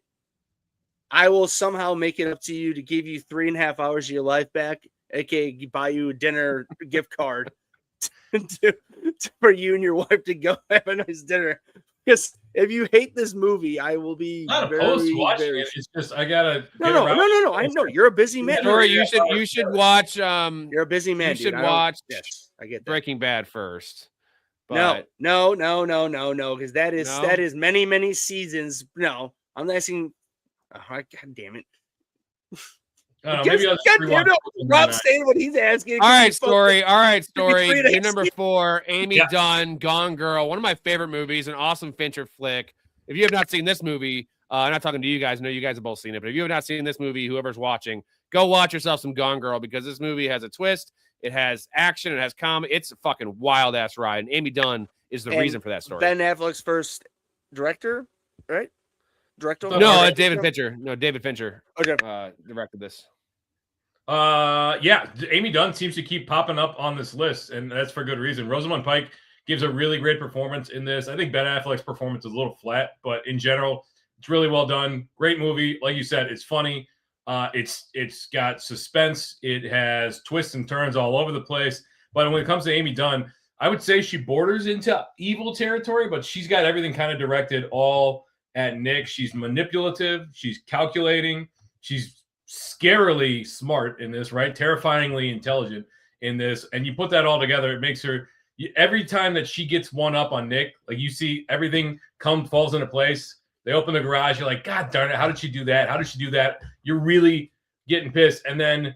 I will somehow make it up to you to give you 3.5 hours of your life back, aka buy you a dinner gift card for you and your wife to go have a nice dinner. Because if you hate this movie, I will be I'm not very, opposed to watching very. it. It's just I gotta No. get around. I know you're a busy man. Story, Yeah, you should watch You're a busy man. you dude. should I don't- watch Yes, I get that. Breaking Bad first. No, But because that No? is many seasons. No, I'm not asking. Oh, God damn it! I don't know, maybe I'll just God rewatch damn it! Brooklyn Rob's Nine-Nine. saying what he's asking. all right, Could be Story. All right, Story. 3.5 Your number 4, Amy Yes. Dunn, Gone Girl. One of my favorite movies, an awesome Fincher flick. If you have not seen this movie, I'm not talking to you guys. I know you guys have both seen it, but if you have not seen this movie, whoever's watching, go watch yourself some Gone Girl because this movie has a twist. It has action. It has comedy. It's a fucking wild ass ride. And Amy Dunn is the And reason for that story. Ben Affleck's first director, right? Director? No, David Fincher. No, David Fincher Okay. directed this. Yeah, Amy Dunn seems to keep popping up on this list, and that's for good reason. Rosamund Pike gives a really great performance in this. I think Ben Affleck's performance is a little flat, but in general, it's really well done. Great movie. Like you said, it's funny. It's got suspense. It has twists and turns all over the place. But when it comes to Amy Dunn, I would say she borders into evil territory, but she's got everything kind of directed all at Nick. She's manipulative. She's calculating. She's scarily smart in this, right? Terrifyingly intelligent in this. And you put that all together, it makes her, every time that she gets one up on Nick, like you see everything falls into place. They open the garage. You're like, God darn it. How did she do that? How did she do that? You're really getting pissed. And then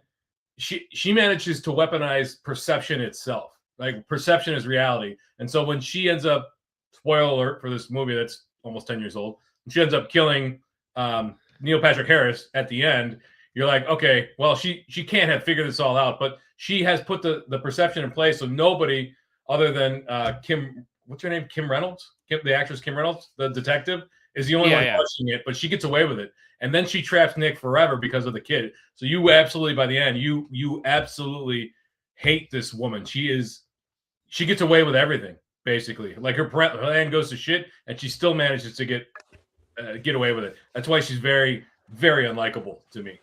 she manages to weaponize perception itself. Like perception is reality. And so when she ends up, spoiler alert for this movie that's almost 10 years old, she ends up killing Neil Patrick Harris at the end. You're like, okay, well, she can't have figured this all out, but she has put the perception in place. So nobody other than Kim, what's her name? Kim Reynolds, the actress Kim Reynolds, the detective, is the only one questioning it, but she gets away with it. And then she traps Nick forever because of the kid. So you absolutely, by the end, you absolutely hate this woman. She gets away with everything, basically. Like her plan goes to shit, and she still manages to get away with it. That's why she's very, very unlikable to me.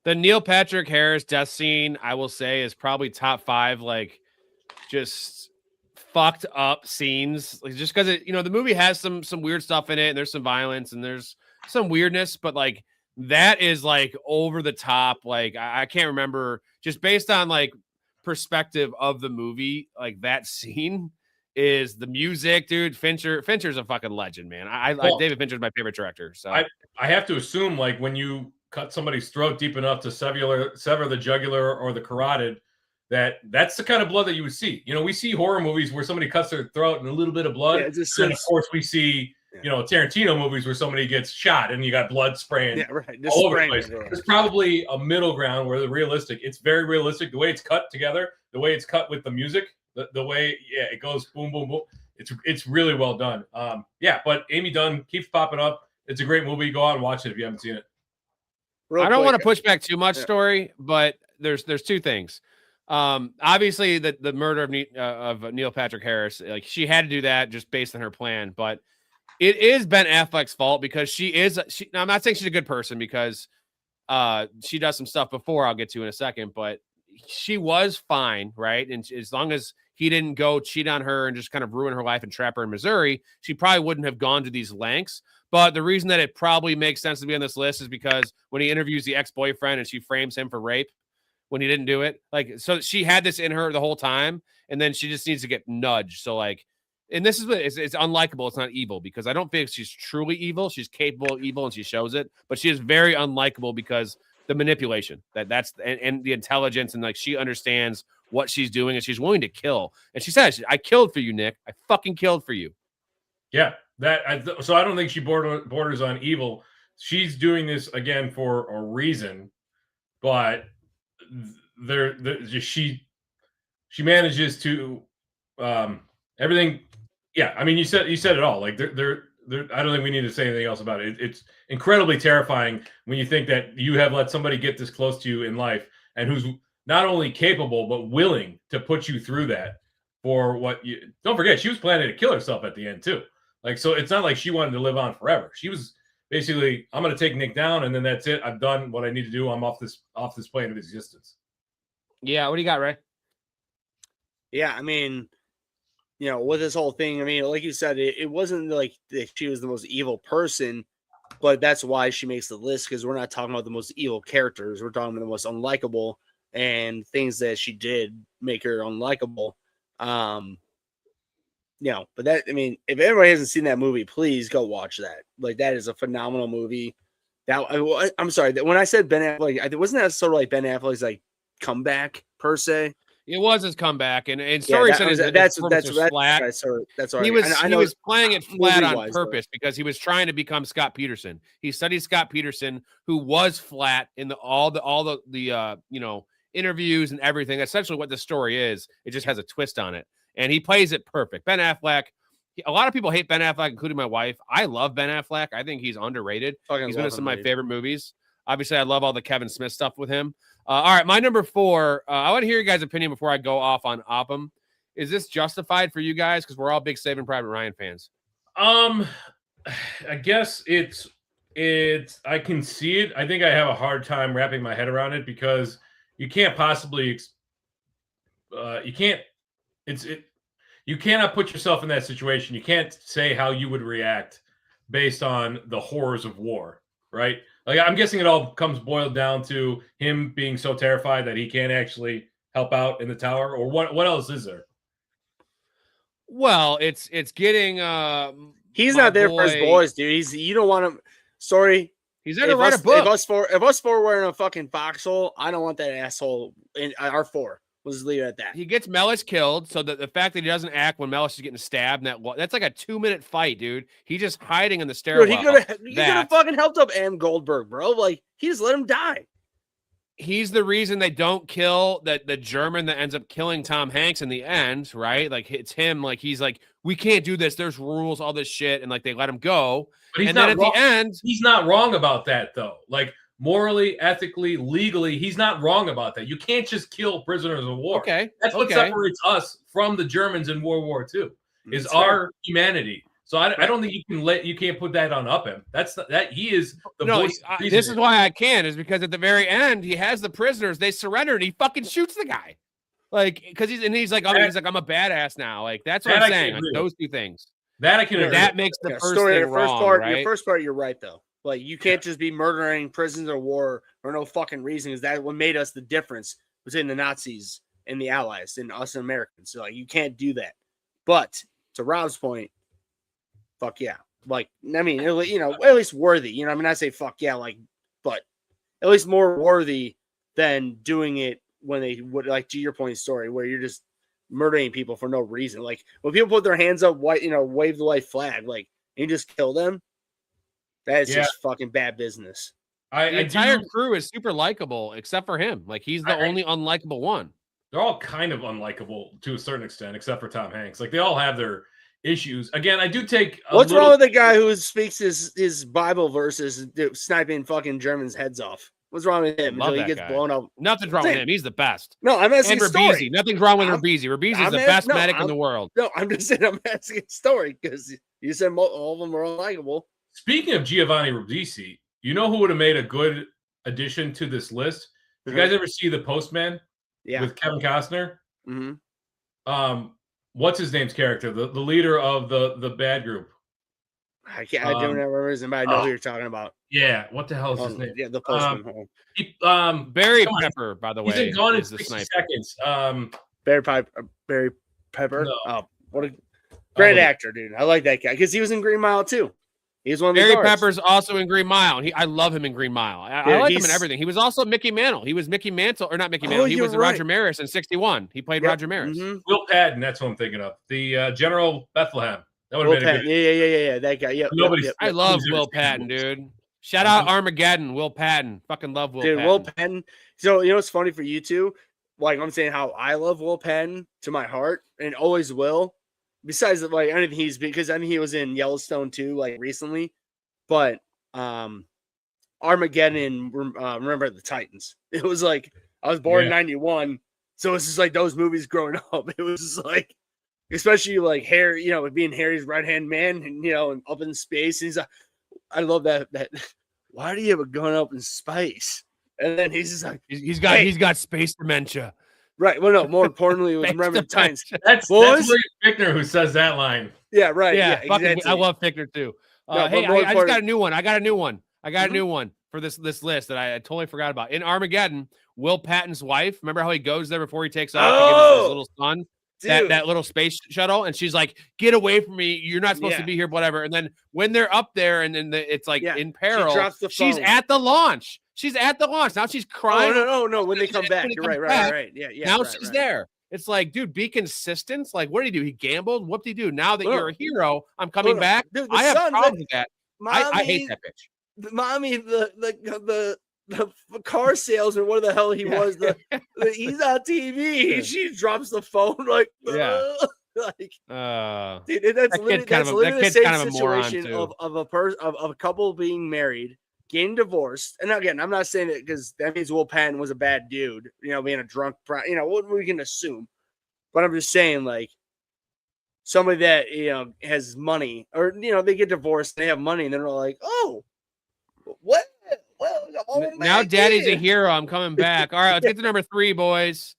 The Neil Patrick Harris death scene, I will say, is probably top 5, like, just fucked up scenes. Like, just because the movie has some weird stuff in it, and there's some violence and there's some weirdness, but like that is like over the top. Like I can't remember, just based on like perspective of the movie, like that scene is the music, dude. Fincher's a fucking legend, man. David Fincher's my favorite director. So I have to assume, like, when you cut somebody's throat deep enough to sever the jugular or the carotid, that's the kind of blood that you would see. We see horror movies where somebody cuts their throat and a little bit of blood. Yeah, and of course, we see Tarantino movies where somebody gets shot and you got blood spraying all over the place. There's probably a middle ground where it's very realistic. The way it's cut together, the way it's cut with the music, the way it goes boom, boom, boom. It's really well done. But Amy Dunn keeps popping up. It's a great movie. Go out and watch it if you haven't seen it. I don't want to push back too much, Story, but there's two things. Obviously the murder of Neil Patrick Harris, like she had to do that just based on her plan, but it is Ben Affleck's fault because now I'm not saying she's a good person because she does some stuff before I'll get to in a second, but she was fine, right? And as long as he didn't go cheat on her and just kind of ruin her life and trap her in Missouri, she probably wouldn't have gone to these lengths. But the reason that it probably makes sense to be on this list is because when he interviews the ex-boyfriend and she frames him for rape when he didn't do it, like, so she had this in her the whole time, and then she just needs to get nudged. So like, and this is what it's unlikable. It's not evil because I don't think she's truly evil. She's capable of evil and she shows it, but she is very unlikable because the manipulation that's and the intelligence, and like she understands what she's doing and she's willing to kill. And she says, I killed for you, Nick. I fucking killed for you. Yeah, so I don't think she borders on evil. She's doing this again for a reason, but she manages to everything. Yeah, I mean, you said it all. Like they're I don't think we need to say anything else about it. It's incredibly terrifying when you think that you have let somebody get this close to you in life and who's not only capable but willing to put you through that for what you. Don't forget, she was planning to kill herself at the end too. Like, so it's not like she wanted to live on forever. She was basically, I'm going to take Nick down, and then that's it. I've done what I need to do. I'm off this plane of existence. Yeah, what do you got, Ray? Yeah, I mean, you know, with this whole thing, I mean, like you said, it wasn't like that she was the most evil person, but that's why she makes the list, because we're not talking about the most evil characters. We're talking about the most unlikable, and things that she did make her unlikable. You know, but that, I mean, if everybody hasn't seen that movie, please go watch that. Like, that is a phenomenal movie. That I'm sorry, that when I said Ben Affleck, wasn't that sort of like Ben Affleck's like comeback per se? It was his comeback, and Storey said that's flat. That's all. He was playing it flat on purpose because he was trying to become Scott Peterson. He studied Scott Peterson, who was flat in all the you know, interviews and everything. Essentially, what the story is, it just has a twist on it, and he plays it perfect. Ben Affleck. A lot of people hate Ben Affleck, including my wife. I love Ben Affleck. I think he's underrated. He's been in some of my favorite movies. Obviously, I love all the Kevin Smith stuff with him. All right, my number 4. I want to hear your guys' opinion before I go off on Oppum. Is this justified for you guys? Because we're all big Saving Private Ryan fans. I guess it's. I can see it. I think I have a hard time wrapping my head around it because you can't possibly. You cannot put yourself in that situation. You can't say how you would react based on the horrors of war, right? Like, I'm guessing it all comes boiled down to him being so terrified that he can't actually help out in the tower, or what else is there? Well, it's getting he's not there for his boys, dude. You don't want him. Sorry. He's there to write a book. If us four were in a fucking foxhole, I don't want that asshole in our 4. We'll just leave it at that. He gets Mellish killed, so the fact that he doesn't act when Mellish is getting stabbed, that's like a 2-minute fight, dude. He's just hiding in the stairwell. Dude, he could have fucking helped up Ann Goldberg, bro. Like, he just let him die. He's the reason they don't kill the German that ends up killing Tom Hanks in the end, right? Like, it's him. Like, he's like, we can't do this. There's rules, all this shit, and like they let him go. But he's and not then at wrong. the end, he's not wrong about that, though. Like, morally, ethically, legally, he's not wrong about that. You can't just kill prisoners of war. Okay, that's what separates us from the Germans in World War II. Is that's our humanity. So I don't think you can't put that on Upham. That he is the voice. This is why I can, is because at the very end he has the prisoners, they surrender, and he fucking shoots the guy. Like, because he's like, I'm a badass now. Like, that's what I'm saying. Like, those two things. That I can agree. That makes the first thing wrong, right? Your first part, you're right though. Like, you can't just be murdering prisoners of war for no fucking reason. Is that what made us the difference between the Nazis and the Allies and us Americans? So, like, you can't do that. But to Rob's point, fuck yeah. Like, I mean, you know, at least worthy. You know, I mean, I say fuck yeah, like, but at least more worthy than doing it when they would, like, to your point, Story, where you're just murdering people for no reason. Like, when people put their hands up, wave the white flag, like, and you just kill them. That is just fucking bad business. The entire crew is super likable, except for him. Like, he's the only unlikable one. They're all kind of unlikable to a certain extent, except for Tom Hanks. Like, they all have their issues. Again, I do take. What's wrong with the guy who speaks his Bible verses, sniping fucking Germans' heads off? What's wrong with him until he gets blown up? Nothing's wrong with him. He's the best. No, I'm asking Story. Nothing's wrong with Ribisi. Ribisi is the best medic in the world. No, I'm just saying, I'm asking Story because you said all of them are unlikable. Speaking of Giovanni Ribisi, you know who would have made a good addition to this list? Did you guys ever see The Postman? Yeah. With Kevin Costner? Mm-hmm. What's his name's character? The leader of the bad group. I don't remember his name, but I know who you're talking about. Yeah. What the hell is his name? Yeah, The Postman. Barry Pepper, by the way. He's gone in 60 seconds. Barry Pepper. No. Oh, what a great actor, dude. I like that guy because he was in Green Mile too. He's one of the Barry guards. Pepper's also in Green Mile. I love him in Green Mile. I like him in everything. He was also Mickey Mantle. He was Mickey Mantle, or not Mickey Mantle. He was Roger Maris in 61. He played Roger Maris. Mm-hmm. Will Patton, that's what I'm thinking of. The General Bethlehem. That would have been a good. Yeah. That guy. Yep. I love Will Patton, dude. Shout out Armageddon, Will Patton. Fucking love Will Patton. Will Patton. So, you know what's funny for you two? Like, I'm saying how I love Will Patton to my heart and always will. Besides, like, anything because I mean, he was in Yellowstone too, like, recently. But Armageddon, Remember the Titans. It was like I was born in 91. So it's just like those movies growing up. It was just like, especially like Harry, you know, being Harry's right-hand man and, you know, and up in space. And he's like, I love that. Why do you have a gun up in space? And then he's just like, he's got space dementia. Right. Well, no, more importantly, it was remember the times. That's William Fichtner who says that line. Yeah, right. Yeah, exactly. I love Fichtner too. No, Hey, I just got a new one. I got a new one for this list that I totally forgot about. In Armageddon, Will Patton's wife. Remember how he goes there before he takes off to give his little son that little space shuttle, and she's like, "Get away from me! You're not supposed to be here, whatever." And then when they're up there, and then it's like in peril, she's at the launch. She's at the launch. Now she's crying. Oh, no. When they come back. You're right. Yeah. Now she's there. It's like, dude, be consistent. Like, what did he do? He gambled. What did he do? Now that you're a hero, I'm coming back. Dude, I have problems with that. Mommy, I hate that bitch. Mommy, the car salesman, what the hell he was, he's on TV. She drops the phone like, dude, that's literally the same situation of a couple being married, getting divorced. And again, I'm not saying it because that means Will Patton was a bad dude, you know, being a drunk, you know, what we can assume. But I'm just saying, like, somebody that, you know, has money, or, you know, they get divorced, they have money, and they're like, oh, what? Well, now daddy's a hero. I'm coming back. All right, let's get to number 3, boys.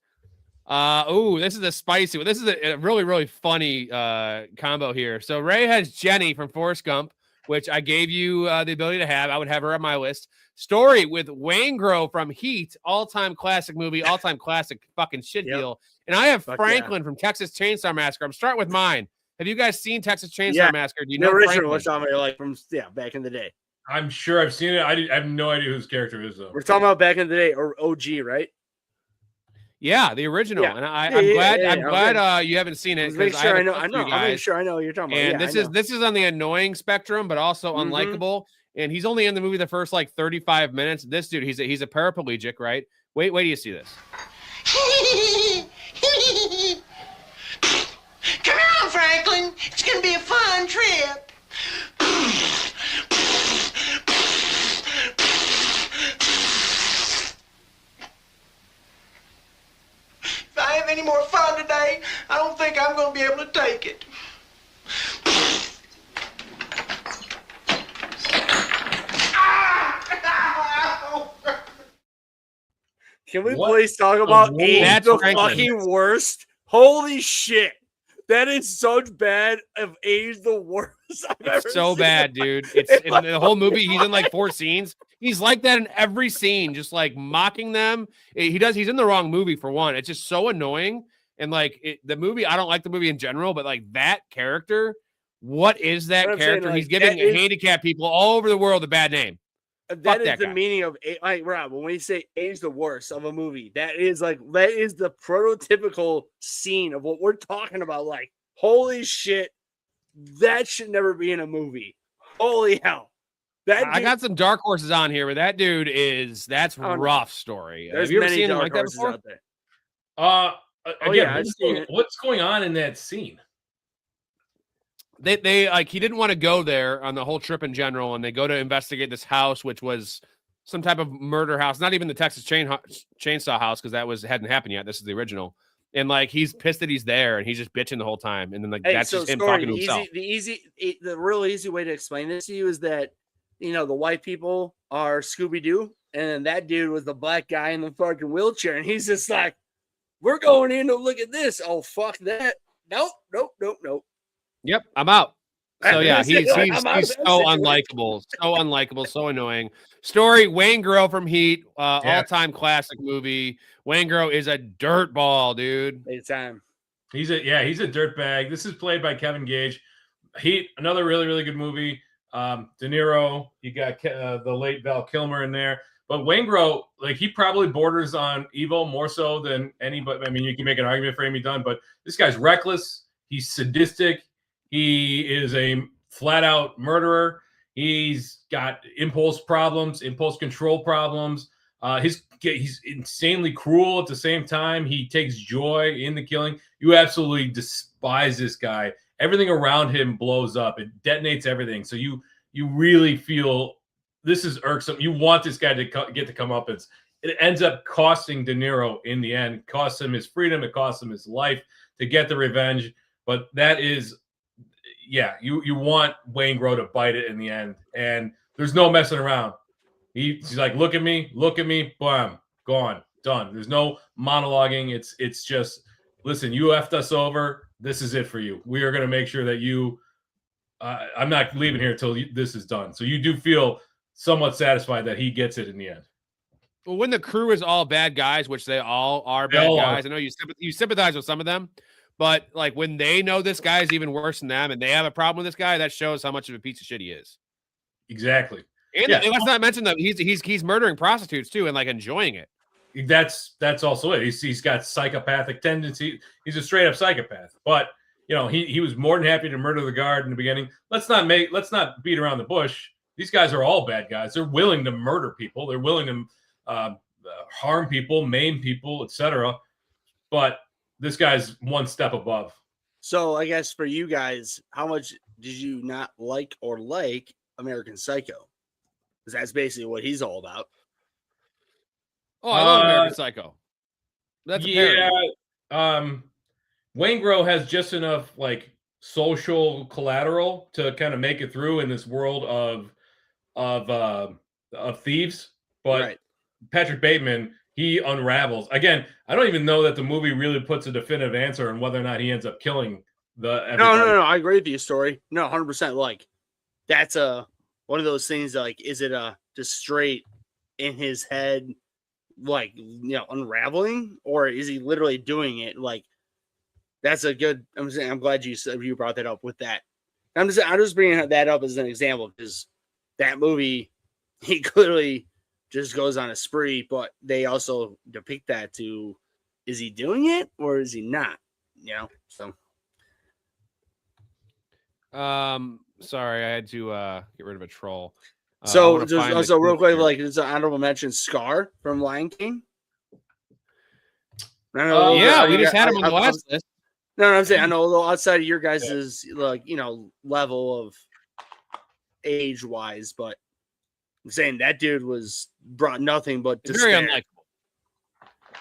This is a spicy one. This is a really, really funny combo here. So Ray has Jenny from Forrest Gump, which I gave you the ability to have. I would have her on my list. Storey with Waingro from Heat, all-time classic movie, all-time classic fucking shit deal. And I have Franklin from Texas Chainsaw Massacre. I'm starting with mine. Have you guys seen Texas Chainsaw Massacre? Do you know Franklin? What's on like from back in the day? I'm sure I've seen it. I have no idea who his character is, though. We're talking about back in the day, or OG, right? Yeah, the original. Yeah. And I'm glad you haven't seen it. Make sure I know. I'm making sure I know what you're talking about. And this is on the annoying spectrum, but also unlikable. And he's only in the movie the first like 35 minutes. This dude, he's a paraplegic, right? Wait till you see this. Come on, Franklin. It's gonna be a fun trip. If I have any more fun today, I don't think I'm going to be able to take it. Can we please talk about Age the fucking worst? Holy shit. That is such bad of Age the worst I've ever seen. So bad, dude. It's in the whole movie. He's in like 4 scenes. He's like that in every scene, just like mocking them. He's in the wrong movie for one. It's just so annoying. And like the movie, I don't like the movie in general, but like that character, what is that character? He's giving handicapped people all over the world a bad name. That is the meaning of, like, Rob, when we say Age the worst of a movie, that is the prototypical scene of what we're talking about. Like, holy shit, that should never be in a movie. Holy hell. I got some dark horses on here, but that dude that's rough Story. There's Have you ever many seen him dark like that horses before? out there. What's going on in that scene? They like, he didn't want to go there on the whole trip in general, and they go to investigate this house, which was some type of murder house, not even the Texas Chainsaw house, because hadn't happened yet. This is the original. And like, he's pissed that he's there, and he's just bitching the whole time. And then like, that's just him talking to himself. The real easy way to explain this to you is that, you know, the white people are Scooby-Doo, and then that dude was the black guy in the fucking wheelchair, and he's just like, we're going in to look at this. Oh, fuck that. Nope. Yep, I'm out. So yeah, he's so unlikable, so annoying. Story, Waingro from Heat, all-time classic movie. Waingro is a dirtball, dude. Big time. He's a dirtbag. This is played by Kevin Gage. Heat, another really, really good movie. De Niro, you got the late Val Kilmer in there. But Waingro, like, he probably borders on evil more so than anybody. I mean, you can make an argument for him, he's done, but this guy's reckless. He's sadistic. He is a flat-out murderer. He's got impulse control problems. He's insanely cruel at the same time. He takes joy in the killing. You absolutely despise this guy. Everything around him blows up. It detonates everything. So you really feel this is irksome. You want this guy to get to come up. it ends up costing De Niro in the end. It costs him his freedom. It costs him his life to get the revenge. But that is, yeah, you want Wayne Grow to bite it in the end. And there's no messing around. He's like, look at me, bam, gone, done. There's no monologuing. It's just, listen, you effed us over. This is it for you. We are going to make sure that you, I'm not leaving here until this is done. So you do feel somewhat satisfied that he gets it in the end. Well, when the crew is all bad guys, which they all are bad guys, I know you sympathize with some of them, but like when they know this guy is even worse than them and they have a problem with this guy, that shows how much of a piece of shit he is. Exactly. And let's not mention that he's murdering prostitutes too and like enjoying it. That's also it. He's got psychopathic tendency. He's a straight up psychopath. But he was more than happy to murder the guard in the beginning. Let's not beat around the bush. These guys are all bad guys. They're willing to murder people. They're willing to harm people, maim people, etc. But this guy's one step above. So I guess for you guys, how much did you not like or like American Psycho? Because that's basically what he's all about. Oh, I love American Psycho. That's Wayne Grow has just enough like social collateral to kind of make it through in this world of thieves, but right. Patrick Bateman, he unravels. Again, I don't even know that the movie really puts a definitive answer on whether or not he ends up killing everybody. No. I agree with you, Story. No, 100%. Like, that's one of those things. Like, is it just straight in his head, like unraveling, or is he literally doing it? Like, that's a good. I'm glad you brought that up with that. I'm just bringing that up as an example because that movie, he clearly just goes on a spree, but they also depict that to, is he doing it or is he not? So. Sorry, I had to get rid of a troll. So just also real quick, like it's an honorable mention, Scar from Lion King. We just had him on the last list. No, I'm saying I know a little outside of your guys' level of age wise, but I'm saying that dude brought nothing but despair. Very unlikable.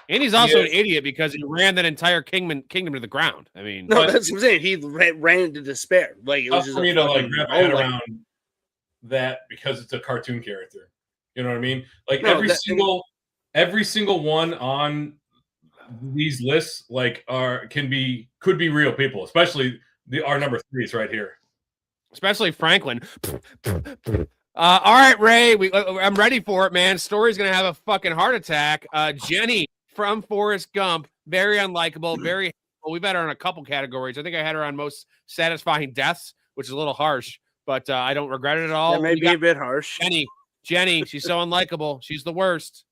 And he's also an idiot because he ran that entire kingdom to the ground. I mean, no, that's what I'm saying. He ran into despair. Like it was just for me to like wrap my head around that because it's a cartoon character. You know what I mean? Like every single one on these lists like could be real people, especially our number 3s right here. Especially Franklin. All right, Ray, I'm ready for it, man. Story's gonna have a fucking heart attack. Jenny from Forrest Gump, very unlikable, very. Well, we've had her in a couple categories. I think I had her on most satisfying deaths, which is a little harsh, but I don't regret it at all. That may be a bit harsh. Jenny, she's so unlikable. She's the worst.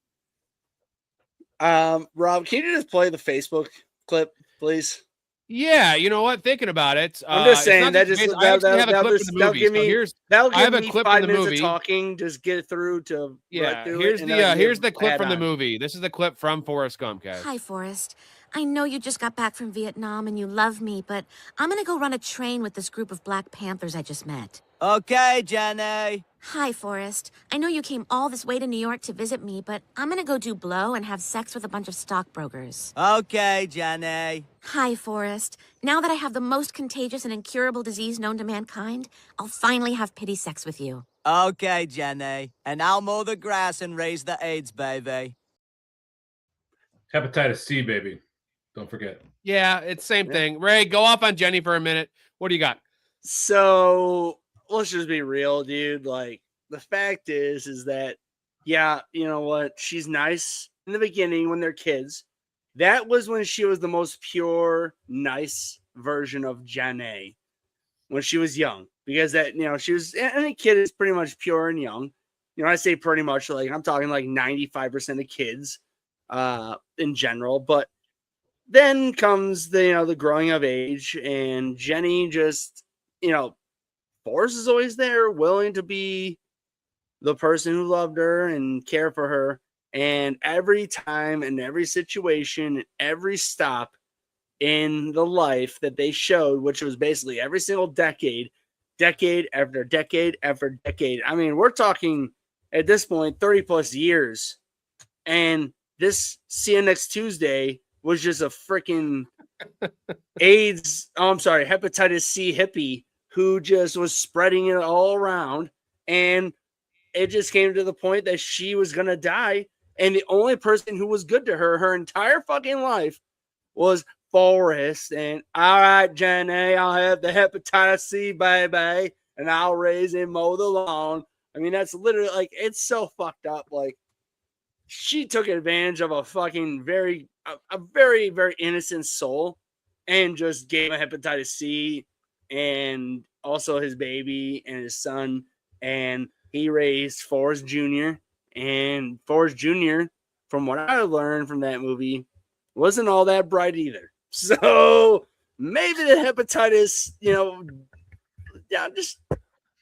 Rob, can you just play the Facebook clip, please? Yeah, you know what? Thinking about it, I'm just saying that'll give me 5 minutes of talking. Just get it through to here's the clip from the movie. This is the clip from Forrest Gump, guys. Hi, Forrest. I know you just got back from Vietnam and you love me, but I'm gonna go run a train with this group of Black Panthers I just met. Okay, Jenny. Hi, Forrest. I know you came all this way to New York to visit me, but I'm gonna go do blow and have sex with a bunch of stockbrokers. Okay, Jenny. Hi, Forrest. Now that I have the most contagious and incurable disease known to mankind, I'll finally have pity sex with you. Okay, Jenny. And I'll mow the grass and raise the AIDS, baby. Hepatitis C, baby. Don't forget. Yeah, it's same thing. Ray, go off on Jenny for a minute. What do you got? So let's just be real, dude. Like the fact is that, yeah, you know what? She's nice in the beginning when they're kids. That was when she was the most pure, nice version of Jenny when she was young, because that, she was, any kid is pretty much pure and young. I say pretty much, like I'm talking like 95% of kids in general, but then comes the growing of age, and Jenny just, Forrest is always there, willing to be the person who loved her and care for her. And every time, in every situation, every stop in the life that they showed, which was basically every single decade after decade after decade. I mean, we're talking at this point 30 plus years And this See You Next Tuesday was just a freaking hepatitis C hippie who just was spreading it all around. And it just came to the point that she was going to die. And the only person who was good to her entire fucking life was Forrest. And all right, Jenny, I'll have the hepatitis C baby and I'll raise and mow the lawn. I mean, that's literally like, it's so fucked up. Like, she took advantage of a fucking very, very innocent soul and just gave him hepatitis C and also his baby and his son. And he raised Forrest Jr. And Forrest Jr., from what I learned from that movie, wasn't all that bright either. So maybe the hepatitis,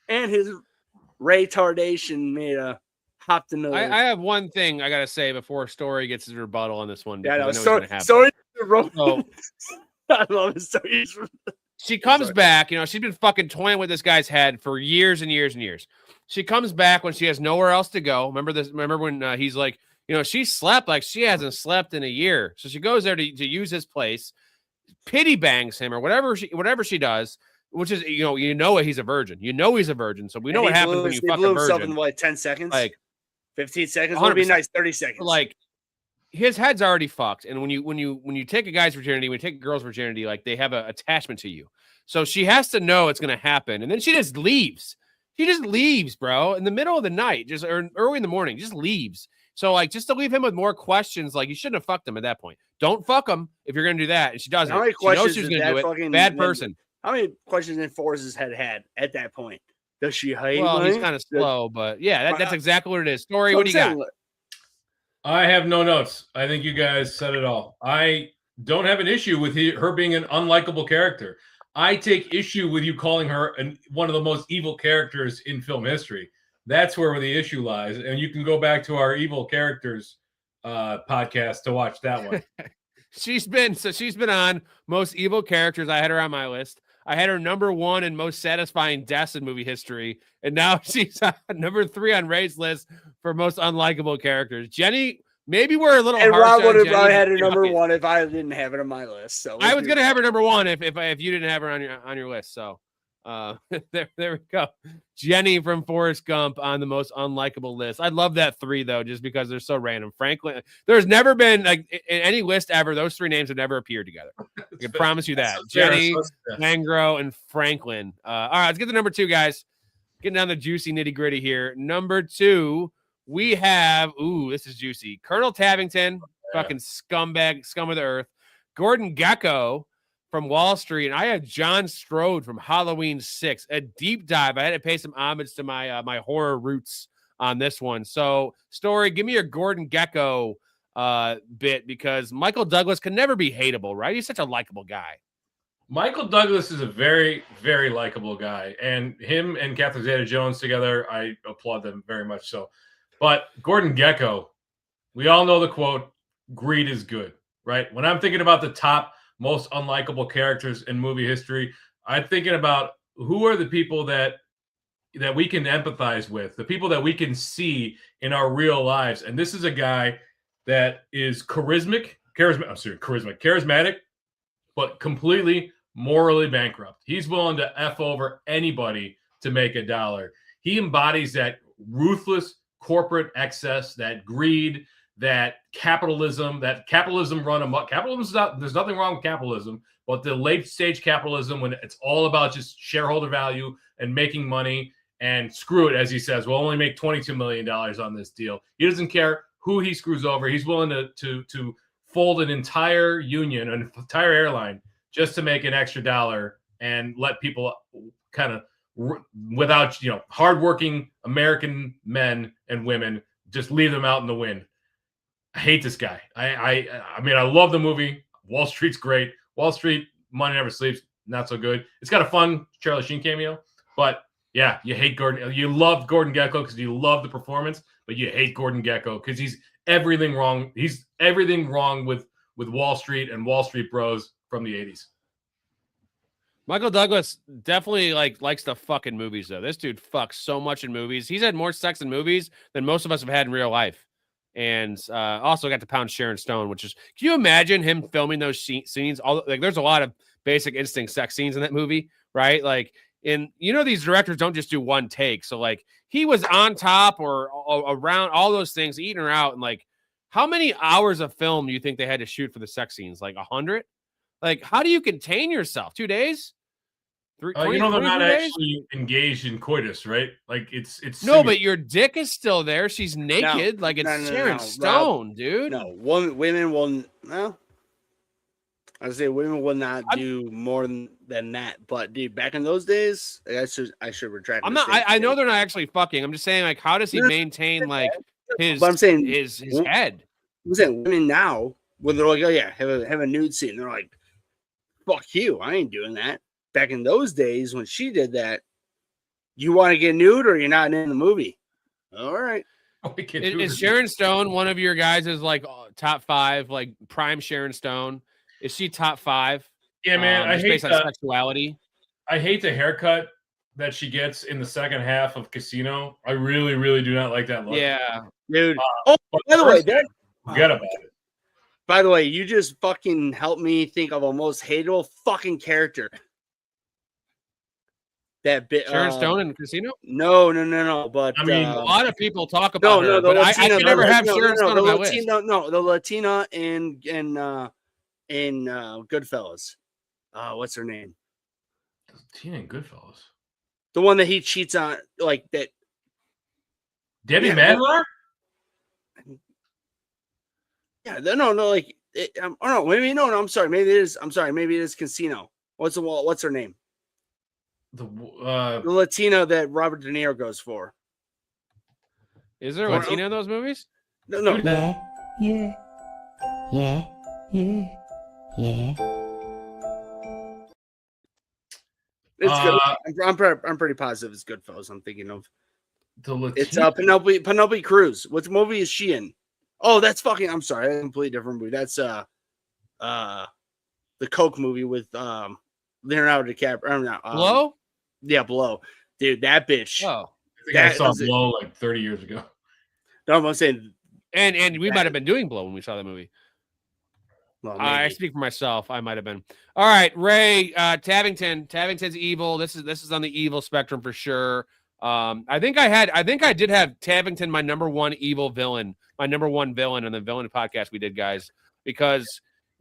and his retardation made a hop the nose. I have one thing I gotta say before Storey gets his rebuttal on this one. Yeah, no, Storey. So, I love his stories. She comes back, she's been fucking toying with this guy's head for years and years and years. She comes back when she has nowhere else to go. Remember when he's like, she slept like she hasn't slept in a year. So she goes there to use his place, pity bangs him or whatever she does, which is, he's a virgin. He's a virgin. So we know what happens when you fuck a virgin. In what, 10 seconds? Like 15 seconds would be nice. 30 seconds. Like his head's already fucked. And when you take a guy's virginity, when you take a girl's virginity, like they have an attachment to you. So she has to know it's going to happen. And then she just leaves. She just leaves, bro, in the middle of the night, or early in the morning, just leaves. So, like, just to leave him with more questions, like, you shouldn't have fucked him at that point. Don't fuck him if you're going to do that. And she doesn't. She knows she's going to do it. Bad person. How many questions did Forrest's head had at that point? Does she hate me? Well, he's kind of slow, but yeah, that's exactly what it is. Storey, what do you got? I have no notes. I think you guys said it all. I don't have an issue with her being an unlikable character. I take issue with you calling her one of the most evil characters in film history. That's where the issue lies. And you can go back to our evil characters podcast to watch that one. She's been on most evil characters. I had her on my list. I had her number 1 in most satisfying deaths in movie history. And now she's on number 3 on Ray's list for most unlikable characters. Jenny, maybe we're a little harsh. And Rob would have probably had her number 1 if I didn't have it on my list. So I was going to have her number 1 if you didn't have her on your list. So there we go. Jenny from Forrest Gump on the most unlikable list. I love that 3 though, just because they're so random. Franklin, there's never been like in any list ever, those 3 names have never appeared together. I can promise you that. Jenny, Mangro, and Franklin. All right, let's get to number 2, guys. Getting down the juicy nitty gritty here. Number 2, we have this is juicy. Colonel Tabington, fucking scumbag, scum of the earth. Gordon Gekko from Wall Street, and I had John Strode from Halloween 6. A deep dive. I had to pay some homage to my my horror roots on this one. So, Storey, give me your Gordon Gekko bit, because Michael Douglas can never be hateable, right? He's such a likable guy. Michael Douglas is a very, very likable guy, and him and Catherine Zeta-Jones together, I applaud them very much so. But Gordon Gekko, we all know the quote, greed is good, right? When I'm thinking about the top most unlikable characters in movie history, I'm thinking about who are the people that we can empathize with, the people that we can see in our real lives. And this is a guy that is charismatic, but completely morally bankrupt. He's willing to F over anybody to make $1. He embodies that ruthless corporate excess, that greed, that capitalism run amok. There's nothing wrong with capitalism, but the late stage capitalism, when it's all about just shareholder value and making money, and screw it, as he says, we'll only make $22 million on this deal. He doesn't care who he screws over. He's willing to fold an entire union, an entire airline, just to make an extra $1 and let people kind of, without, hardworking American men and women, just leave them out in the wind. I hate this guy. I mean, I love the movie. Wall Street's great. Wall Street, Money Never Sleeps, not so good. It's got a fun Charlie Sheen cameo, but yeah, you hate Gordon. You love Gordon Gekko because you love the performance, but you hate Gordon Gekko because he's everything wrong. He's everything wrong with Wall Street and Wall Street Bros from the 80s. Michael Douglas definitely likes to fuck in movies, though. This dude fucks so much in movies. He's had more sex in movies than most of us have had in real life. And also got to pound Sharon Stone, which is, can you imagine him filming those scenes? There's a lot of Basic Instinct sex scenes in that movie, right? Like, these directors don't just do one take. So like he was on top or around all those things, eating her out. And like, how many hours of film do you think they had to shoot for the sex scenes? Like 100? Like, how do you contain yourself? 2 days? 20, they're not actually engaged in coitus, right? Like it's no, but your dick is still there. She's naked. No, like it's no, Sharon Stone, Rob, dude. No, women will. Well, I would say women will not do more than that. But dude, back in those days, I should retract. I'm not. I know they're not actually fucking. I'm just saying, like, how does he maintain like his? But I'm saying his head. I'm saying women now, when they're like, oh yeah, have a nude scene, they're like, fuck you, I ain't doing that. Back in those days when she did that, you want to get nude or you're not in the movie. All right. Is Sharon Stone one of your guys' is like top 5, like prime Sharon Stone? Is she top 5? Yeah, man. I hate based on sexuality. I hate the haircut that she gets in the second half of Casino. I really, really do not like that look. Yeah, dude. By the way, forget about it. By the way, you just fucking helped me think of a most hateable fucking character. That bit Sharon Stone in Casino? No. But I mean, a lot of people talk about her, but I could never have Sharon Stone on my list. The Latina in Goodfellas. What's her name? Latina in Goodfellas. The one that he cheats on, like that. Debbie Madler? Yeah, no, like, I'm sorry. Maybe it is. I'm sorry. Maybe it is Casino. What's her name? The Latina that Robert De Niro goes for. Is there a Latina in those movies? No. Yeah. It's good. I'm pretty positive it's Goodfellas. I'm thinking of the Latina. It's Penelope Cruz. What movie is she in? Oh, that's fucking. I'm sorry, that's a completely different movie. That's the Coke movie with Leonardo DiCaprio. Blow? Yeah, Blow. Dude, that bitch. Oh, I saw Blow like 30 years ago. No, I'm saying. And we might have been doing Blow when we saw that movie. Well, I speak for myself. I might have been. All right, Ray Tavington. Tavington's evil. This is on the evil spectrum for sure. I think I did have Tavington my number one evil villain, my number one villain on the villain podcast we did, guys. Because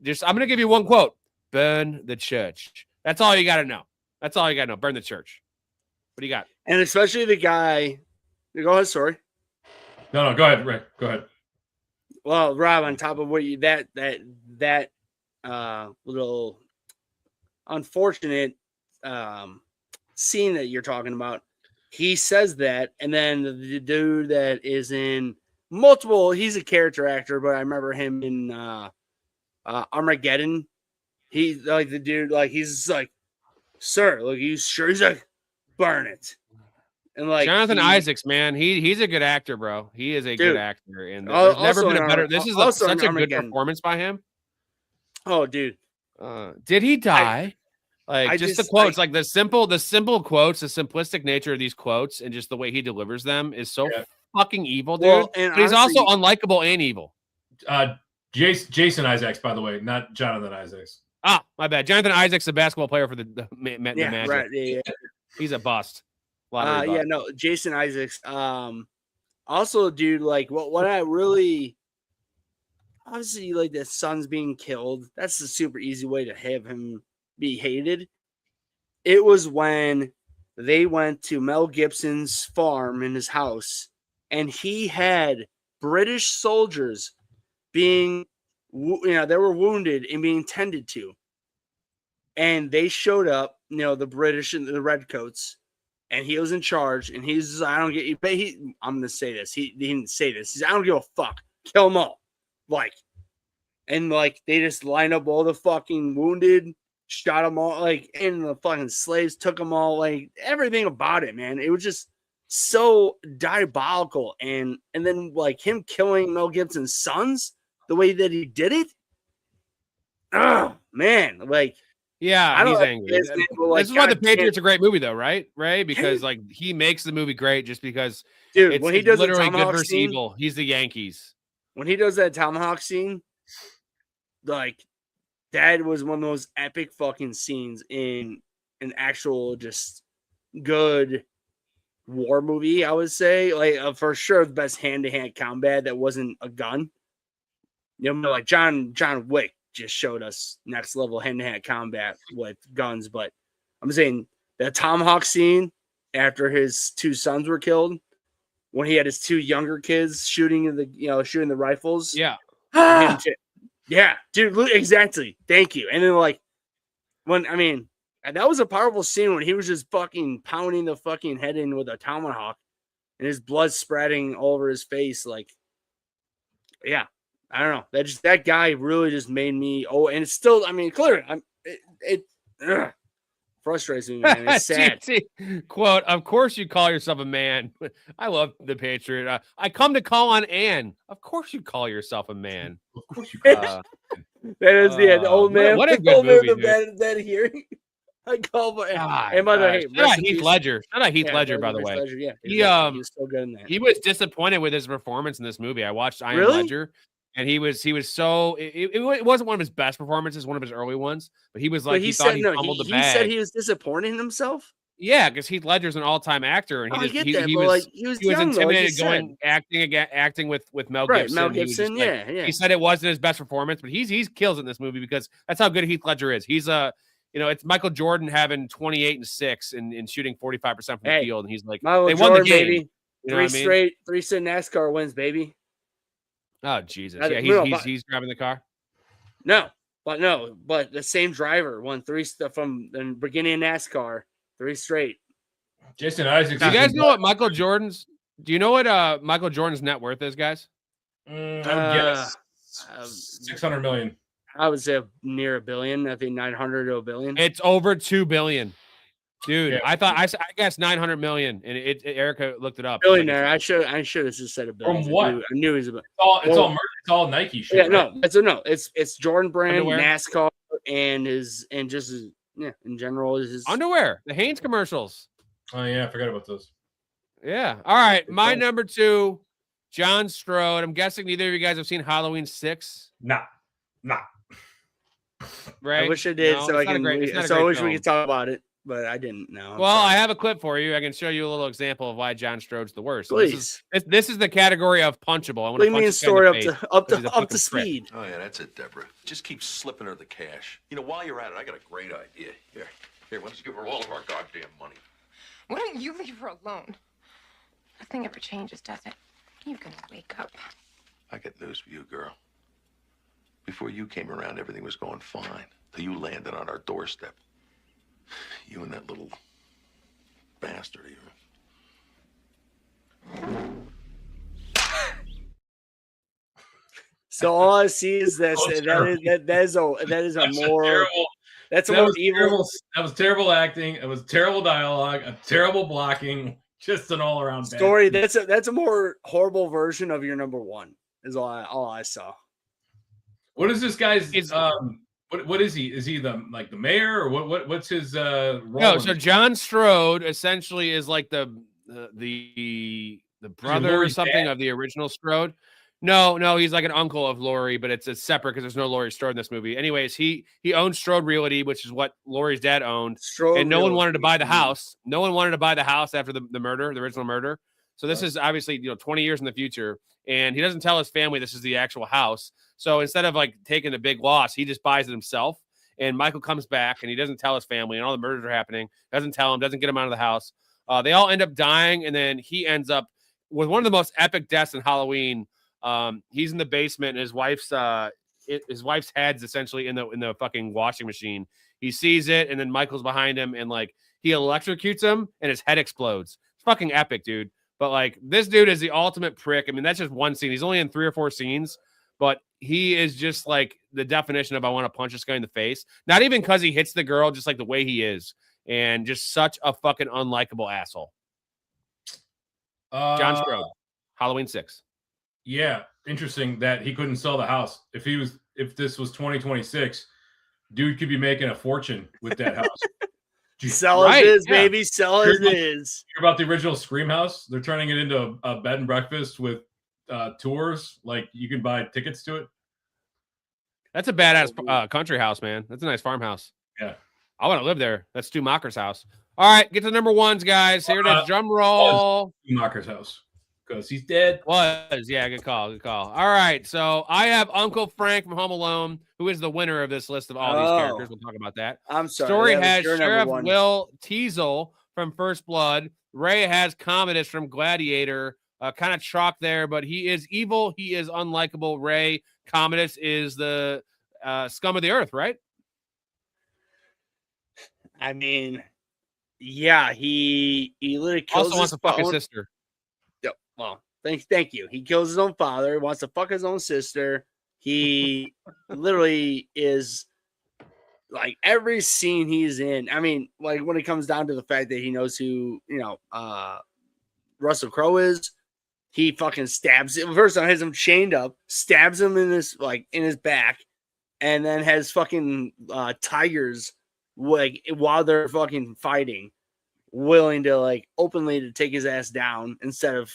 I'm gonna give you one quote: "Burn the church." That's all you got to know. That's all you got to know. Burn the church. What do you got? And especially the guy. Go ahead, sorry. No, go ahead, Ray. Go ahead. Well, Rob, on top of what you that little unfortunate scene that you're talking about, he says that, and then the dude that is in multiple, he's a character actor, but I remember him in Armageddon. He's like the dude, like he's like, sir, look, you sure? He's like, burn it. And like Jonathan Isaacs, man, he's a good actor, bro. He is a good actor, and there's never been a better. This is such a good performance by him. Oh, dude, did he die? Just the quotes, like the simple quotes, the simplistic nature of these quotes, and just the way he delivers them is so fucking evil, dude. Well, and but he's also unlikable and evil. Jason Isaacs, by the way, not Jonathan Isaacs. Ah, my bad. Jonathan Isaacs, a basketball player for the Magic. Right, yeah. He's a bust. Jason Isaacs. Also, dude, like what I really obviously like the son's being killed. That's a super easy way to have him be hated. It was when they went to Mel Gibson's farm in his house, and he had British soldiers being, they were wounded and being tended to, and they showed up. The British and the redcoats. And he was in charge, and he's I don't get you. But I'm gonna say this. He didn't say this. He's I don't give a fuck. Kill them all, they just lined up all the fucking wounded, shot them all, and the fucking slaves took them all, everything about it, man. It was just so diabolical, and then him killing Mel Gibson's sons the way that he did it. Oh man, Yeah, he's angry. This is why The Patriot's a great movie, though, right, Ray? Because he makes the movie great just because when he does literally good versus evil. He's the Yankees. when he does that tomahawk scene, like that was one of those epic fucking scenes in an actual just good war movie. I would say, like for sure, the best hand-to-hand combat that wasn't a gun. You know, like John Wick just showed us next level hand-to-hand combat with guns. But I'm saying that tomahawk scene after his 2 sons were killed, when he had his 2 younger kids shooting the rifles. Yeah. Yeah, dude, exactly. Thank you. And then that was a powerful scene when he was just fucking pounding the fucking head in with a tomahawk and his blood spreading all over his face. Like, yeah, I don't know. That guy really just made me. Oh, and it's still. I mean, clearly, it frustrates me, man. It's sad. Quote: "Of course you call yourself a man." I love the Patriot. I come to call on Ann. Of course you call yourself a man. Of course you call. That is the old man. What a good movie, dude. That hearing. I call for and by the way, shout out Heath Ledger. Shout out Heath Ledger, by the way. Ledger, yeah, He was so good in that. He was disappointed with his performance in this movie. I watched Iron Ledger, and he was so it wasn't one of his best performances, one of his early ones, but he was like he thought he fumbled the bag. He said he was disappointed in himself. Yeah, because Heath Ledger's an all-time actor, and he was intimidated going acting with Mel Gibson. Mel Gibson, yeah. He said it wasn't his best performance, but he kills it in this movie because that's how good Heath Ledger is. He's it's Michael Jordan having 28 and 6 and shooting 45% from the field, and he's like, they won the game. Baby. You know three straight NASCAR wins, baby. Oh Jesus, yeah, he's driving the car. No, but the same driver won 3 from the beginning of NASCAR, 3 straight. Jason Isaacs. Do you guys know what Michael Jordan's? Do you know what Michael Jordan's net worth is, guys? I would guess 600 million. I would say near $1 billion. I think 900 to $1 billion. It's over $2 billion, dude. Yeah. I guess 900 million, and Erica looked it up. Billionaire. I should have just said $1 billion. From what? I knew he was about. It's all Nike shit. Yeah, right? It's Jordan brand, underwear. NASCAR, and in general his underwear. The Hanes commercials. Oh yeah, I forgot about those. Yeah. All right, my number 2, John Strode. I'm guessing neither of you guys have seen Halloween 6. Nah. Right. I wish I did, so I wish we could talk about it, but I didn't know. Well, I have a clip for you. I can show you a little example of why John Strode's the worst. So please. This is the category of punchable. I want to punch this story up to speed. Oh yeah, that's it, Deborah. Just keep slipping her the cash. While you're at it, I got a great idea. Here, why don't you give her all of our goddamn money? Why don't you leave her alone? Nothing ever changes, does it? You can wake up. I got news for you, girl. Before you came around, everything was going fine. Till you landed on our doorstep. You and that little bastard here. So all I see is this. That is a more evil. That was terrible acting. It was terrible dialogue. A terrible blocking. Just an all-around story. That's a more horrible version of your number 1. Is all I saw. What is this guy's? What is he? Is he the mayor or what's his role? No, so John Strode essentially is like the brother or something of the original Strode. No, he's like an uncle of Laurie, but it's separate because there's no Laurie Strode in this movie. Anyways, he owns Strode Realty, which is what Laurie's dad owned, and no one wanted to buy the house. No one wanted to buy the house after the murder, the original murder. So this is obviously 20 years in the future, and he doesn't tell his family this is the actual house. So instead of taking a big loss, he just buys it himself. And Michael comes back and he doesn't tell his family, and all the murders are happening. Doesn't tell him, doesn't get him out of the house. They all end up dying, and then he ends up with one of the most epic deaths in Halloween. He's in the basement, and his wife's head's essentially in the fucking washing machine. He sees it, and then Michael's behind him, and he electrocutes him, and his head explodes. It's fucking epic, dude. But this dude is the ultimate prick. I mean, that's just one scene. He's only in 3 or 4 scenes, but he is just the definition of I want to punch this guy in the face. Not even because he hits the girl, just the way he is, and just such a fucking unlikable asshole. John Strode, Halloween 6. Yeah, interesting that he couldn't sell the house. If this was 2026, dude could be making a fortune with that house. Sell as is, baby. Sell as is. Hear about the original Scream house? They're turning it into a bed and breakfast with tours. Like you can buy tickets to it. That's a badass country house, man. That's a nice farmhouse. Yeah. I want to live there. That's Stu Macher's house. All right, get to number ones, guys. Here it is. Drum roll. Stu Macher's house. Because he's dead. Yeah, good call. Good call. All right, so I have Uncle Frank from Home Alone, who is the winner of this list of all these characters. We'll talk about that. I'm sorry. Story has Sheriff Will Teasel from First Blood. Ray has Commodus from Gladiator. Kind of chalk there, but he is evil. He is unlikable. Ray Commodus is the scum of the earth, right? I mean, yeah, he literally kills also wants to fuck his sister. Yep. Well, thank you. He kills his own father. He wants to fuck his own sister. He literally is like every scene he's in. I mean, like when it comes down to the fact that he knows who Russell Crowe is, he fucking stabs him. First time, has him chained up, stabs him in his back, and then has fucking tigers like while they're fucking fighting, willing to like openly to take his ass down instead of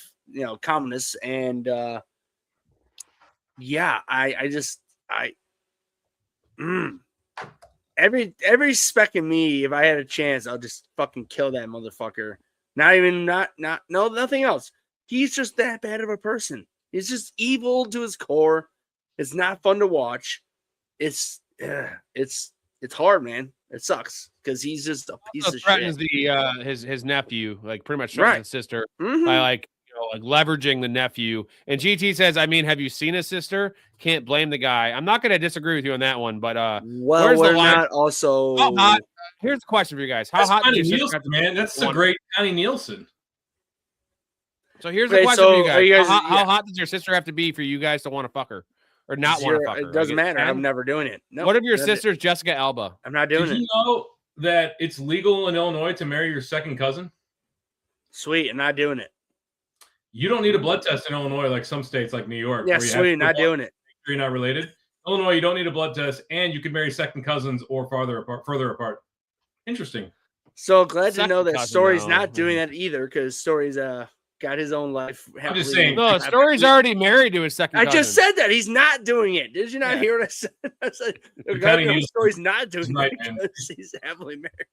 communists. And every speck of me, if I had a chance, I'll just fucking kill that motherfucker. Nothing else. He's just that bad of a person. He's just evil to his core. It's not fun to watch. It's hard, man. It sucks because he's just a piece of threatens shit. his nephew, like pretty much threatens his sister by like leveraging the nephew. And GT says, I mean, have you seen his sister? Can't blame the guy. I'm not going to disagree with you on that one, but where's the line? Not also. Here's the question for you guys: How hot Connie Nielsen, man? That's a great Connie Nielsen. So here's the question for you guys: How hot does your sister have to be for you guys to want to fuck her? Or not want to fuck her. It doesn't matter. I'm never doing it. No. What if your sister's Jessica Alba? I'm not doing it. Did you know that it's legal in Illinois to marry your second cousin? Sweet. I'm not doing it. You don't need a blood test in Illinois like some states like New York. Yeah, sweet. Not doing it. You're not related. Illinois, you don't need a blood test, and you can marry second cousins or further apart. Interesting. So glad to know that Story's not doing that either, because Story's got his own life. I'm just saying. No, Story's already married to his second cousin. I just said that. He's not doing it. Did you not hear what I said? I said, Story's not doing it because he's happily married.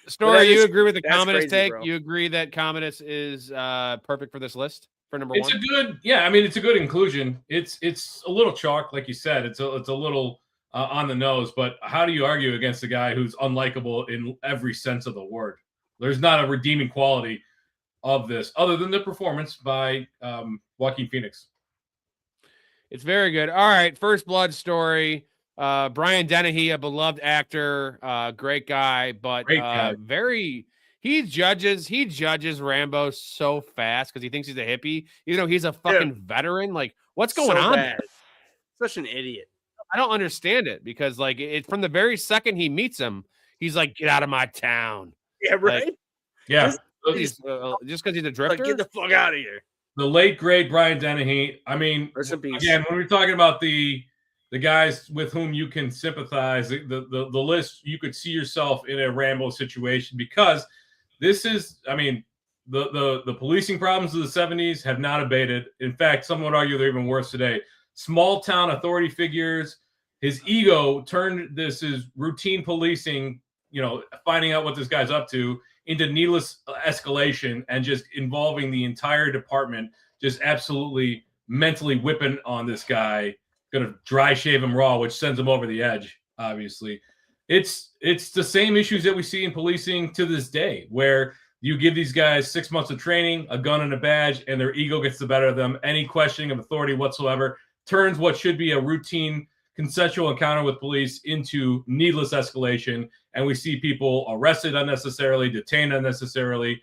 Story, you agree with the Commodus take? Bro. You agree that Commodus is perfect for this list for number one? It's a good, I mean, it's a good inclusion. It's a little chalk, like you said. It's a little on the nose, but how do you argue against a guy who's unlikable in every sense of the word? There's not a redeeming quality of this other than the performance by Joaquin Phoenix. It's very good. All right, First Blood Story. Brian Dennehy, a beloved actor, great guy, but he judges Rambo so fast because he thinks he's a hippie, even though he's a fucking veteran. Like, what's going on there? Such an idiot. I don't understand it because like it from the very second he meets him, he's like, get out of my town. Yeah, right. Like, just because he's a drifter. Like, get the fuck out of here. The late great Brian Dennehy. I mean, again, when we're talking about the guys with whom you can sympathize, the list, you could see yourself in a Rambo situation because this is, I mean, the policing problems of the 70s have not abated. In fact, some would argue they're even worse today. Small town authority figures. His ego turned this is routine policing, finding out what this guy's up to, into needless escalation and just involving the entire department, just absolutely mentally whipping on this guy, going to dry shave him raw, which sends him over the edge, obviously. It's the same issues that we see in policing to this day, where you give these guys 6 months of training, a gun and a badge, and their ego gets the better of them. Any questioning of authority whatsoever turns what should be a routine consensual encounter with police into needless escalation, and we see people arrested unnecessarily, detained unnecessarily,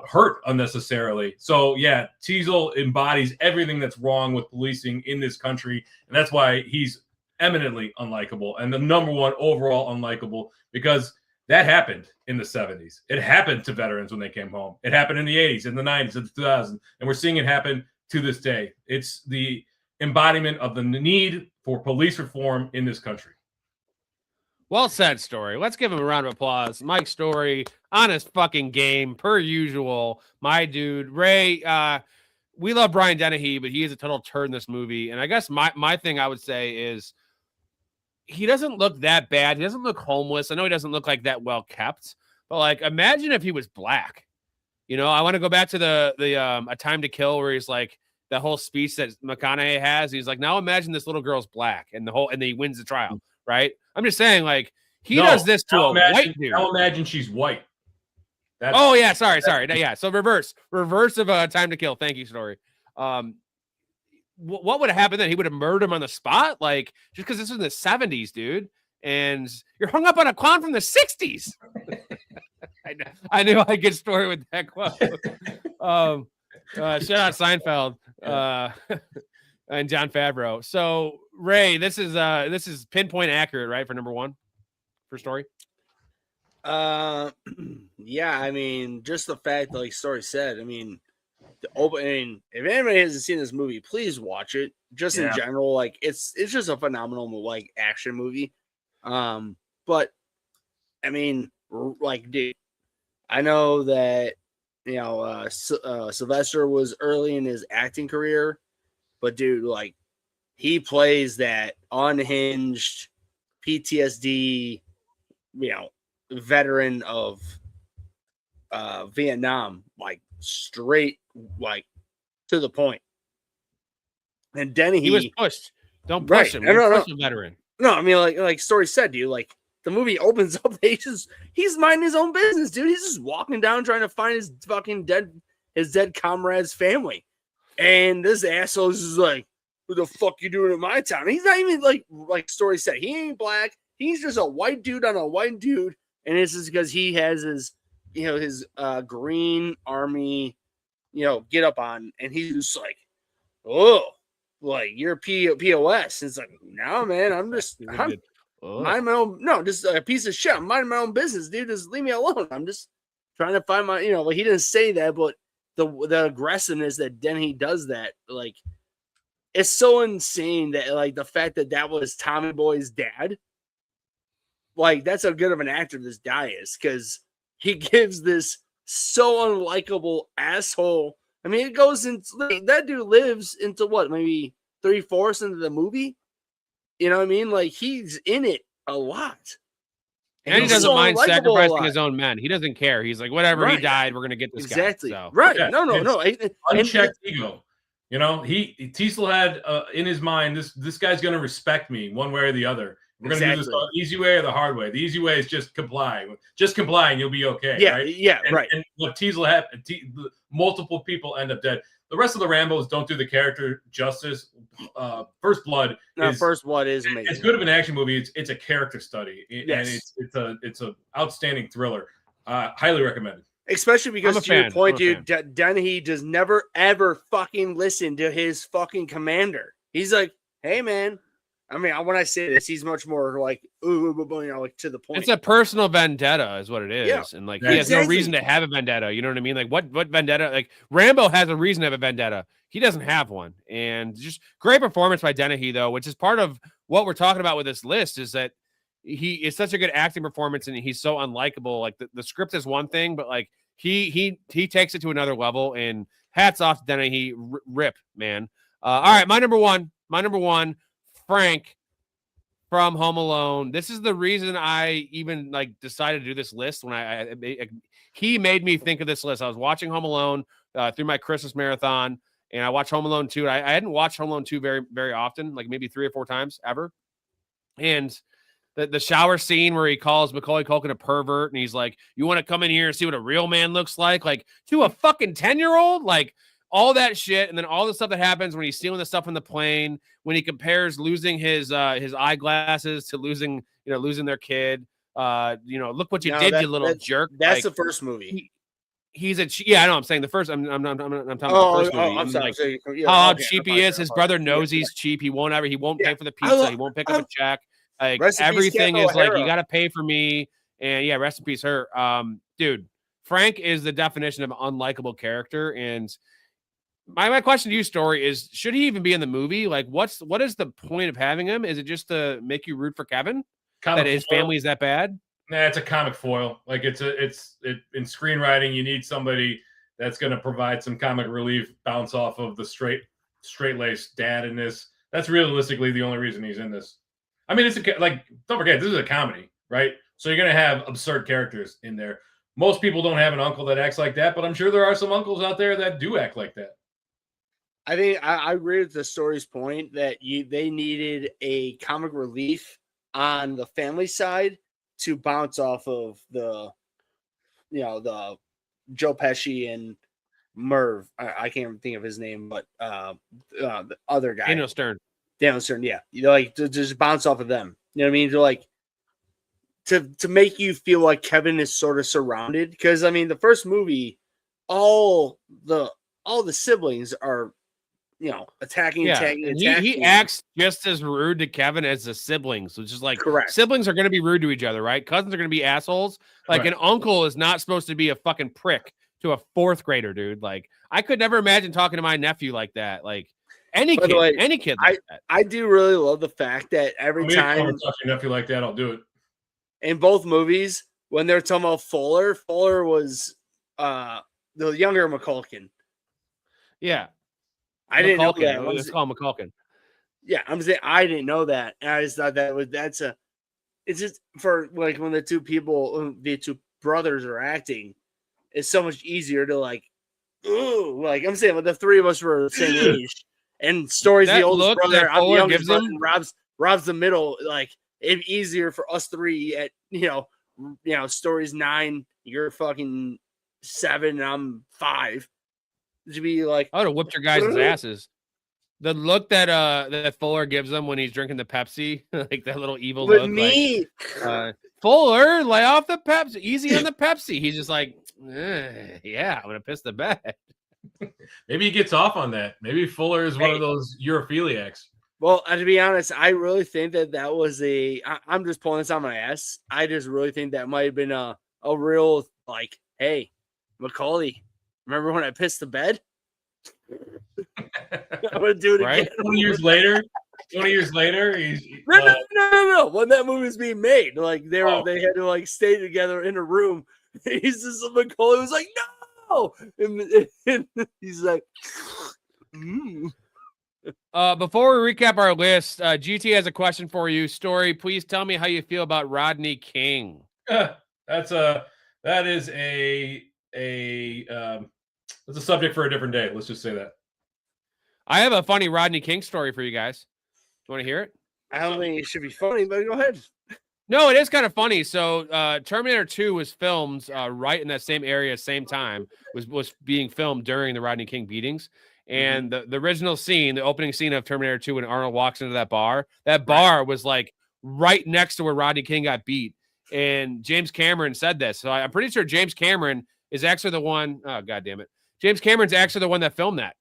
hurt unnecessarily. So yeah, Teasel embodies everything that's wrong with policing in this country, and that's why he's eminently unlikable and the number one overall unlikable, because that happened in the 70s. It happened to veterans when they came home. It happened in the 80s, in the 90s, in the 2000s, and we're seeing it happen to this day. It's the embodiment of the need for police reform in this country. Well said, Story. Let's give him a round of applause. Mike Story on his fucking game, per usual. My dude. Ray, we love Brian Dennehy, but he is a total turd in this movie. And I guess my thing I would say is he doesn't look that bad. He doesn't look homeless. I know he doesn't look like that well kept, but like imagine if he was black. You know, I want to go back to the A Time to Kill where he's like that whole speech that McConaughey has. He's like, now imagine this little girl's black and he wins the trial, right? I'm just saying, like, he does this to a white dude. I'll imagine she's white. Oh yeah, sorry. Yeah, so reverse of Time to Kill. Thank you, Storey. What would have happened then? He would have murdered him on the spot, like just because this was in the 70s, dude. And you're hung up on a clown from the 60s. I knew I'd get Storey with that quote. Shout out Seinfeld and John Favreau. So Ray, this is pinpoint accurate, right, for number one for Storey? Yeah, I mean, just the fact, like Storey said, I mean, if anybody hasn't seen this movie, please watch it. Just in general, like it's just a phenomenal like action movie. But I mean, like, dude, I know that Sylvester was early in his acting career, but dude, like he plays that unhinged PTSD, veteran of Vietnam, like straight, like to the point. And Denny, he was pushed. Don't push him. No. Push a veteran. No, I mean, like Storey said, dude, like the movie opens up, he's minding his own business, dude. He's just walking down trying to find his fucking dead comrade's family. And this asshole is like, what the fuck you doing in my town? And he's not even like Storey said, he ain't black. He's just a white dude on a white dude. And this is because he has his, his green army, get up on, and he's just like, oh, like you're POS. And it's like, no, man, I'm mind my own, just a piece of shit. I'm minding my own business, dude. Just leave me alone. I'm just trying to find my, like he didn't say that, but the aggressiveness that Denny does that, like, it's so insane that like the fact that was Tommy Boy's dad. Like, that's how good of an actor this guy is, because he gives this so unlikable asshole. I mean, it goes into that dude lives into what, maybe 3/4 into the movie. You know what I mean? Like, he's in it a lot. And he doesn't mind sacrificing his own men. He doesn't care. He's like, whatever, he died, we're gonna get this guy. So. Right. Yeah. No. Unchecked ego. Teasel had in his mind, this guy's gonna respect me one way or the other. We're going to do this the easy way or the hard way. The easy way is just comply. Just comply and you'll be okay. Yeah, right? Yeah, right. And what Teasel happened, multiple people end up dead. The rest of the Rambos don't do the character justice. First Blood is amazing. It's good of an action movie. It's a character study. Yes. And it's a outstanding thriller. Highly recommended. Especially because to your point, dude, Dennehy does never, ever fucking listen to his fucking commander. He's like, hey, man. I mean, when I say this, he's much more like, like to the point. It's a personal vendetta, is what it is, yeah. And like he has no reason to have a vendetta. You know what I mean? Like what vendetta? Like Rambo has a reason to have a vendetta. He doesn't have one, and just great performance by Dennehy, though, which is part of what we're talking about with this list. Is that he is such a good acting performance, and he's so unlikable. Like the script is one thing, but like he takes it to another level. And hats off to Dennehy. Rip, man. All right, my number one. Frank from Home Alone. This is the reason I even like decided to do this list. When he made me think of this list. I was watching Home Alone through my Christmas marathon, and I watched Home Alone 2. I hadn't watched Home Alone 2 very, very often, like maybe 3 or 4 times ever. And the shower scene where he calls Macaulay Culkin a pervert, and he's like, "You want to come in here and see what a real man looks like?" Like to a fucking 10-year-old, like. All that shit, and then all the stuff that happens when he's stealing the stuff from the plane, when he compares losing his eyeglasses to losing their kid. Look what you did, you little jerk. That's the first movie. He's I know. I'm saying the first. I'm talking about the first movie. I'm sorry. Like, how cheap he is. His brother knows he's cheap. He won't pay for the pizza. He won't pick up a check. Like everything is like, you got to pay for me. And yeah, rest in peace, her. Dude, Frank is the definition of an unlikable character. And my question to you, Storey, is should he even be in the movie? Like, what is the point of having him? Is it just to make you root for Kevin? That his family is that bad? Nah, it's a comic foil. Like it's in screenwriting, you need somebody that's going to provide some comic relief, bounce off of the straight-laced dad in this. That's realistically the only reason he's in this. I mean, it's like, don't forget, this is a comedy, right? So you're going to have absurd characters in there. Most people don't have an uncle that acts like that, but I'm sure there are some uncles out there that do act like that. I think I agree with the story's point that they needed a comic relief on the family side to bounce off of the Joe Pesci and Merv. I can't even think of his name, but the other guy, Daniel Stern, yeah, like to just bounce off of them. You know what I mean? To like to make you feel like Kevin is sort of surrounded, because I mean the first movie, all the siblings are attacking. He acts just as rude to Kevin as the siblings, which is like, correct. Siblings are going to be rude to each other, right? Cousins are going to be assholes. Like an uncle is not supposed to be a fucking prick to a fourth grader, dude. Like I could never imagine talking to my nephew like that. Like any kid like that. I do really love the fact that every time I talk to your nephew like that, I'll do it. In both movies, when they're talking about Fuller was the younger McCulkin. Yeah. I didn't know that. Let's call him McCulkin. Yeah, I'm saying I didn't know that. And I just thought it's just for like when the two brothers are acting, it's so much easier to like, ooh, like I'm saying, when the three of us were the same age, and Storey's the oldest brother, I'm the youngest brother, and Rob's the middle. Like it'd be easier for us three at Storey's 9, you're fucking 7, and I'm 5. To be like, I would have whipped your guys' asses. The look that Fuller gives them when he's drinking the Pepsi, like that little evil with look. Me, like, Fuller, lay off the Pepsi, easy on the Pepsi. He's just like, yeah, I'm gonna piss the bed. Maybe he gets off on that. Maybe Fuller is one of those Europhiliacs. Well, to be honest, I really think that was I'm just pulling this on my ass. I just really think that might have been a real like, hey, Macaulay, remember when I pissed the bed? I'm gonna do it again. 20 years later, he's no. When that movie was being made, like they had to like stay together in a room. He's just Macaulay was like, no, and he's like, Before we recap our list, GT has a question for you. Storey, please tell me how you feel about Rodney King. That's a subject for a different day. Let's just say that. I have a funny Rodney King story for you guys. You want to hear it? I don't think it should be funny, but go ahead. No, it is kind of funny. So Terminator 2 was filmed right in that same area, same time, was being filmed during the Rodney King beatings. And the original scene, the opening scene of Terminator 2 when Arnold walks into that bar was like right next to where Rodney King got beat. And James Cameron said this. So I'm pretty sure James Cameron is actually the one. Oh, God damn it. James Cameron's actually the one that filmed that.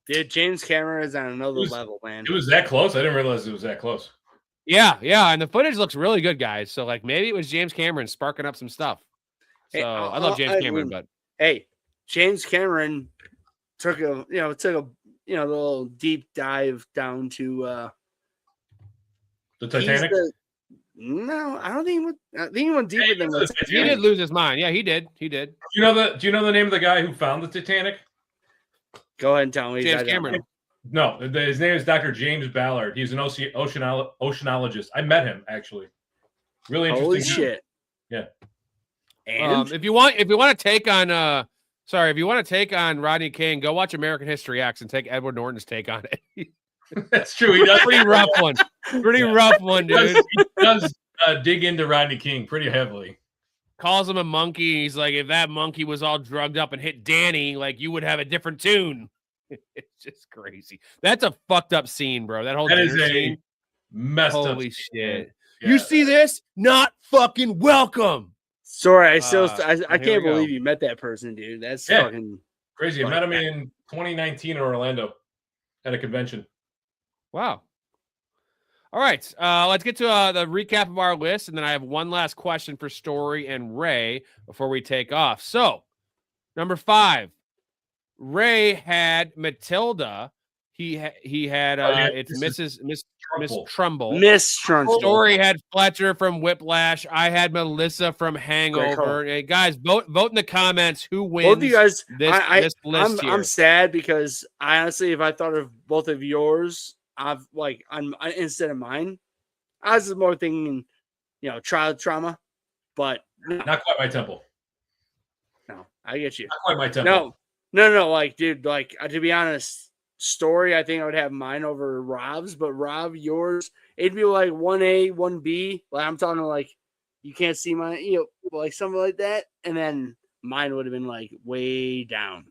Dude, James Cameron is on another level, man. It was that close? I didn't realize it was that close. Yeah. And the footage looks really good, guys. So, like, maybe it was James Cameron sparking up some stuff. So, hey, I love James Cameron, but... Hey, James Cameron took a little deep dive down to... the Titanic? No, I don't think he went deeper than that. He did lose his mind. Yeah, he did. Do you know the name of the guy who found the Titanic? Go ahead and tell me. James Cameron. No, his name is Dr. James Ballard. He's an oceanologist. I met him actually. Really interesting. Holy shit. Yeah. And if you want to take on Rodney King, go watch American History X and take Edward Norton's take on it. That's true. He does. Pretty rough one. Rough one, dude. He does dig into Rodney King pretty heavily. Calls him a monkey. He's like, if that monkey was all drugged up and hit Danny, like you would have a different tune. It's just crazy. That's a fucked up scene, bro. That is a scene, messed up. Holy shit. Yeah. You see this? Not fucking welcome. Sorry, I can't believe you met that person, dude. That's fucking crazy. I met him in 2019 in Orlando at a convention. Wow. All right. Let's get to the recap of our list, and then I have one last question for Storey and Ray before we take off. So, number 5, Ray had Matilda. He had it's Miss Trumbull. Miss Trumbull. Storey had Fletcher from Whiplash. I had Melissa from Hangover. Hey, guys, vote in the comments who wins. Both of you guys, this list here. I'm sad because I honestly, if I thought of both of yours, instead of mine, I was more thinking, child trauma, but not quite my temple. No, I get you. Not quite my temple. No, like, dude, like, to be honest, Storey, I think I would have mine over Rob's, but Rob, yours, it'd be like 1A, 1B. Like, I'm talking like, you can't see mine, like something like that. And then mine would have been like way down.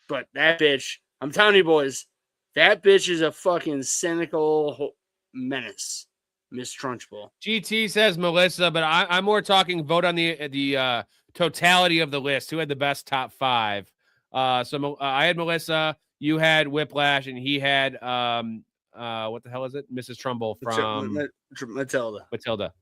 But that bitch, I'm telling you, boys, that bitch is a fucking cynical menace, Miss Trunchbull. GT says Melissa, but I'm more talking vote on the totality of the list. Who had the best top 5? So I had Melissa, you had Whiplash, and he had what the hell is it? Mrs. Trumbull from Matilda.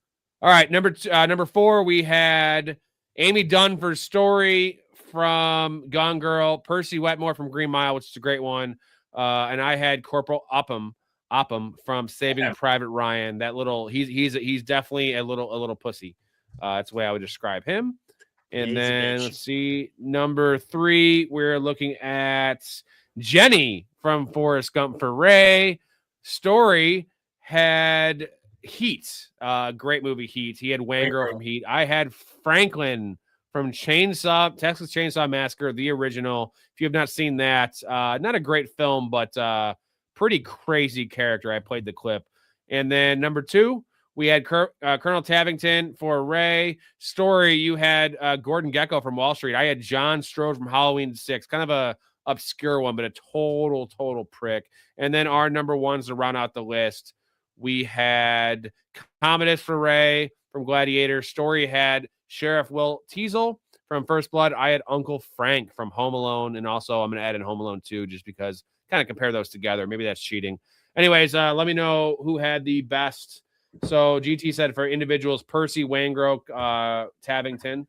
All right, number 4, we had Amy Dunn for Storey from Gone Girl, Percy Wetmore from Green Mile, which is a great one, and I had Corporal Upham from Saving Private Ryan. That little he's definitely a little pussy. That's the way I would describe him. And then let's see, number 3, we're looking at Jenny from Forrest Gump for Ray. Storey had Heat, great movie Heat. He had Wayne Girl from Heat. I had Franklin from Texas Chainsaw Massacre, the original. If you have not seen that, not a great film, but pretty crazy character. I played the clip. And then number 2, we had Colonel Tavington for Ray. Storey, you had Gordon Gekko from Wall Street. I had John Strode from Halloween 6. Kind of a obscure one, but a total prick. And then our number 1s to round out the list, we had Commodus for Ray from Gladiator. Storey had Sheriff Will Teasel from First Blood. I had Uncle Frank from Home Alone. And also I'm going to add in Home Alone 2 just because kind of compare those together. Maybe that's cheating. Anyways, let me know who had the best. So GT said for individuals, Percy, Wangro, Tavington.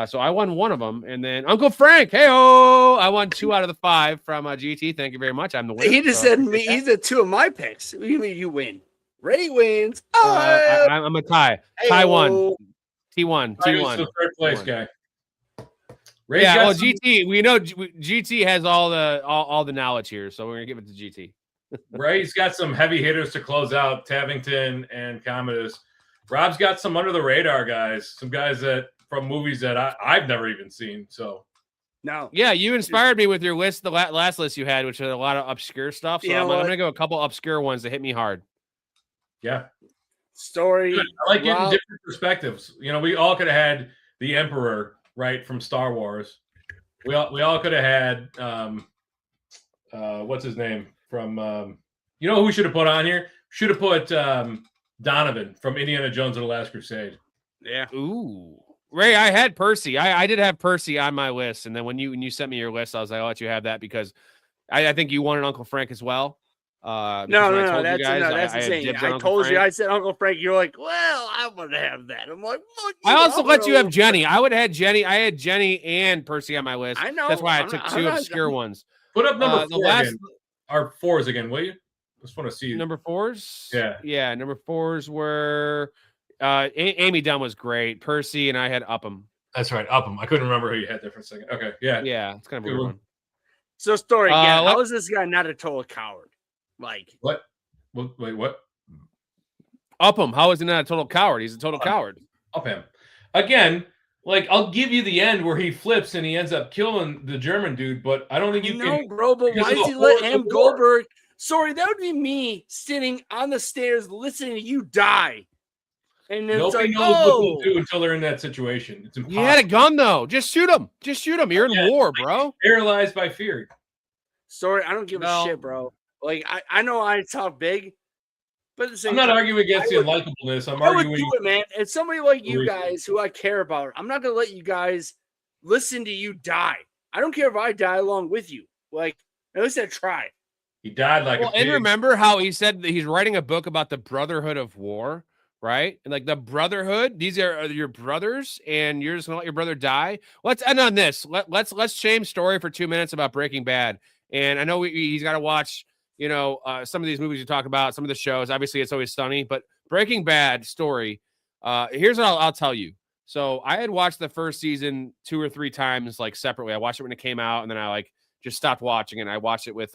So I won one of them, and then Uncle Frank, I won 2 out of the 5 from GT. Thank you very much. I'm the winner. He just said me. He said 2 of my picks. What do you mean you win? Ray wins. I'm a tie. Tie 1. T1. T1. Third place guy. Ray's well, GT. We know GT has all the knowledge here, so we're gonna give it to GT. Ray's got some heavy hitters to close out, Tavington and Commodus. Rob's got some under the radar guys, some guys that from movies that I've never even seen. So, no, yeah, you inspired me with your list, the last list you had, which had a lot of obscure stuff. So I'm gonna go a couple obscure ones that hit me hard. Yeah, Storey. I like getting different perspectives. We all could have had the Emperor right from Star Wars. We all could have had what's his name from who should have put on here? Should have put Donovan from Indiana Jones and the Last Crusade. Yeah. Ooh. Ray, I had Percy. I did have Percy on my list, and then when you sent me your list, I was like, I'll let you have that because I think you wanted Uncle Frank as well. No, that's insane. I told you, I said Uncle Frank. You're like, well, I want to have that. I'm like, well, I also let you have Jenny. I would have had Jenny. I had Jenny and Percy on my list. I know. That's why I took 2 obscure ones. Put up number 4 again. Our 4s again, will you? Just want to see number 4s. Yeah. Number 4s were Amy Dunn was great. Percy and I had Upham. That's right, Upham. I couldn't remember who you had there for a second. Okay, yeah, it's kind of a weird one. So Storey again. How is this guy not a total coward? Like what? Wait, what? Upham. How is he not a total coward? He's a total coward. Upham. Again, like I'll give you the end where he flips and he ends up killing the German dude, but I don't think you can. No, bro. But why does he let Am Goldberg? Sorry, that would be me sitting on the stairs listening to you die. And then nobody knows what they'll do until they're in that situation. It's impossible. You had a gun though. Just shoot him. You're in war, bro. Paralyzed by fear. Sorry, I don't give a shit, bro. Like I know I talk big, but at the same I'm not time, arguing against the unlikableness. I'm arguing. Would do it, man. It's somebody like you guys who I care about. I'm not gonna let you guys listen to you die. I don't care if I die along with you. Like at least I tried. He died like a pig. And remember how he said that he's writing a book about the Brotherhood of War, right? And like the Brotherhood, these are your brothers, and you're just gonna let your brother die. Let's end on this. Let's shame Storey for 2 minutes about Breaking Bad. And I know he's got to watch some of these movies you talk about, some of the shows. Obviously, It's Always Sunny, but Breaking Bad story. Here's what I'll tell you. So I had watched the first season 2 or 3 times, like separately. I watched it when it came out, and then I like just stopped watching it. And I watched it with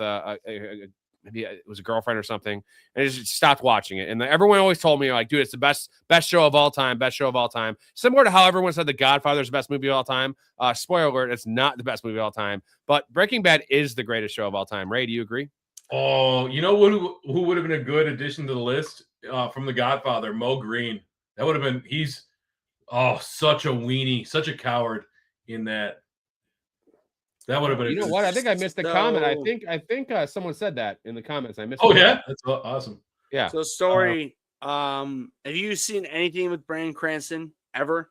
maybe it was a girlfriend or something, and I just stopped watching it. And everyone always told me, like, dude, it's the best show of all time, best show of all time. Similar to how everyone said The Godfather is the best movie of all time. Spoiler alert, it's not the best movie of all time, but Breaking Bad is the greatest show of all time. Ray, do you agree? Oh, you know who would have been a good addition to the list from The Godfather? Mo Green. That would have been. He's such a weenie, such a coward in that. That would have been. You know what? I think I missed the comment. I think someone said that in the comments. I missed. Oh yeah, that's awesome. Yeah. So Storey, have you seen anything with Bryan Cranston ever?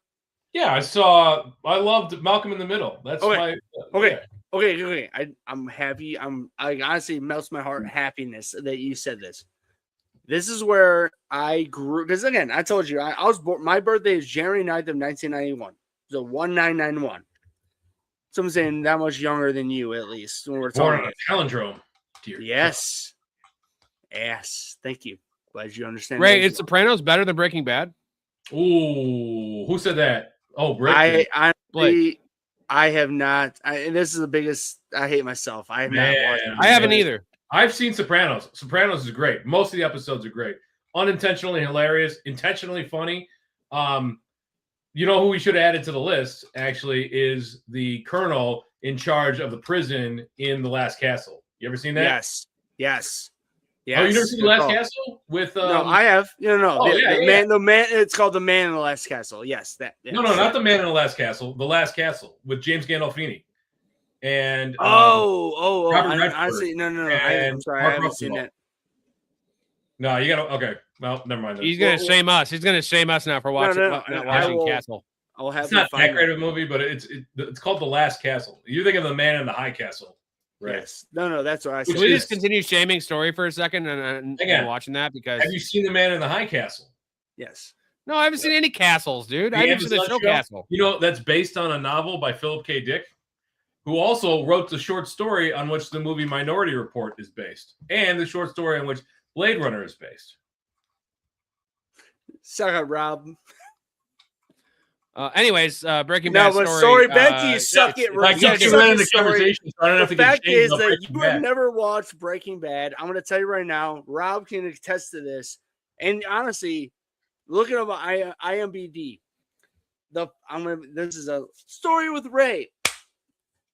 Yeah, I loved Malcolm in the Middle. That's okay. Okay. Okay. I'm happy. I honestly melts my heart happiness that you said this. This is where I grew, because again, I told you I was born. My birthday is January 9th of 1991. So 1991. So I'm saying that much younger than you, at least when we're Born talking. on a palindrome. Dear Yes. Yes. Thank you. Glad you understand. Ray, is Sopranos better than Breaking Bad? Ooh, who said that? Oh, Blake. Blake. I have not. And this is the biggest. I hate myself. I have not watched it. I haven't either. I've seen Sopranos. Sopranos is great. Most of the episodes are great. Unintentionally hilarious, intentionally funny. You know who we should have added to the list, actually, is the colonel in charge of the prison in The Last Castle. You ever seen that? Yes. Oh, you never seen The Last Castle? With no, I have. No. Oh, The man. It's called The Man in the Last Castle. Yes, that. Yes. No, not The Man in the Last Castle. The Last Castle with James Gandolfini. And Robert Redford honestly, no. I'm sorry, I haven't seen that. No, you gotta. Okay, well, never mind. He's gonna shame us. He's gonna shame us now for watching not watching Castle. I'll have. It's not that great of a movie, but it's called The Last Castle. You think of The Man in the High Castle, right? Yes. No, that's what I said. Can we just continue shaming Story for a second and watching that? Because have you seen The Man in the High Castle? Yes. No, I haven't seen any castles, dude. I haven't seen the show Castle. You know, that's based on a novel by Philip K. Dick, who also wrote the short story on which the movie Minority Report is based, and the short story on which Blade Runner is based. Suck it, Rob. Anyways, Breaking Bad story. Sorry, Becky, suck it, Rob. The fact is that you have never watched Breaking Bad. I'm going to tell you right now, Rob can attest to this. And honestly, looking at my IMDb, this is a story with Ray.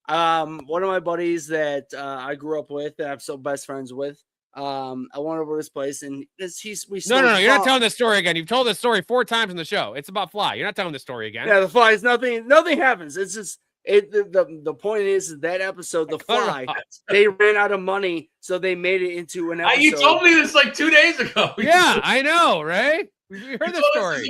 One of my buddies that I grew up with, that I'm still best friends with. I went over to his place, and No, you're not telling the story again. You've told this story 4 times in the show. It's about Fly. You're not telling the story again. Yeah, the Fly is nothing happens. It's just the point is that episode, the Fly, they ran out of money, so they made it into an episode. You told me this like 2 days ago. Yeah, I know, right? We heard the story.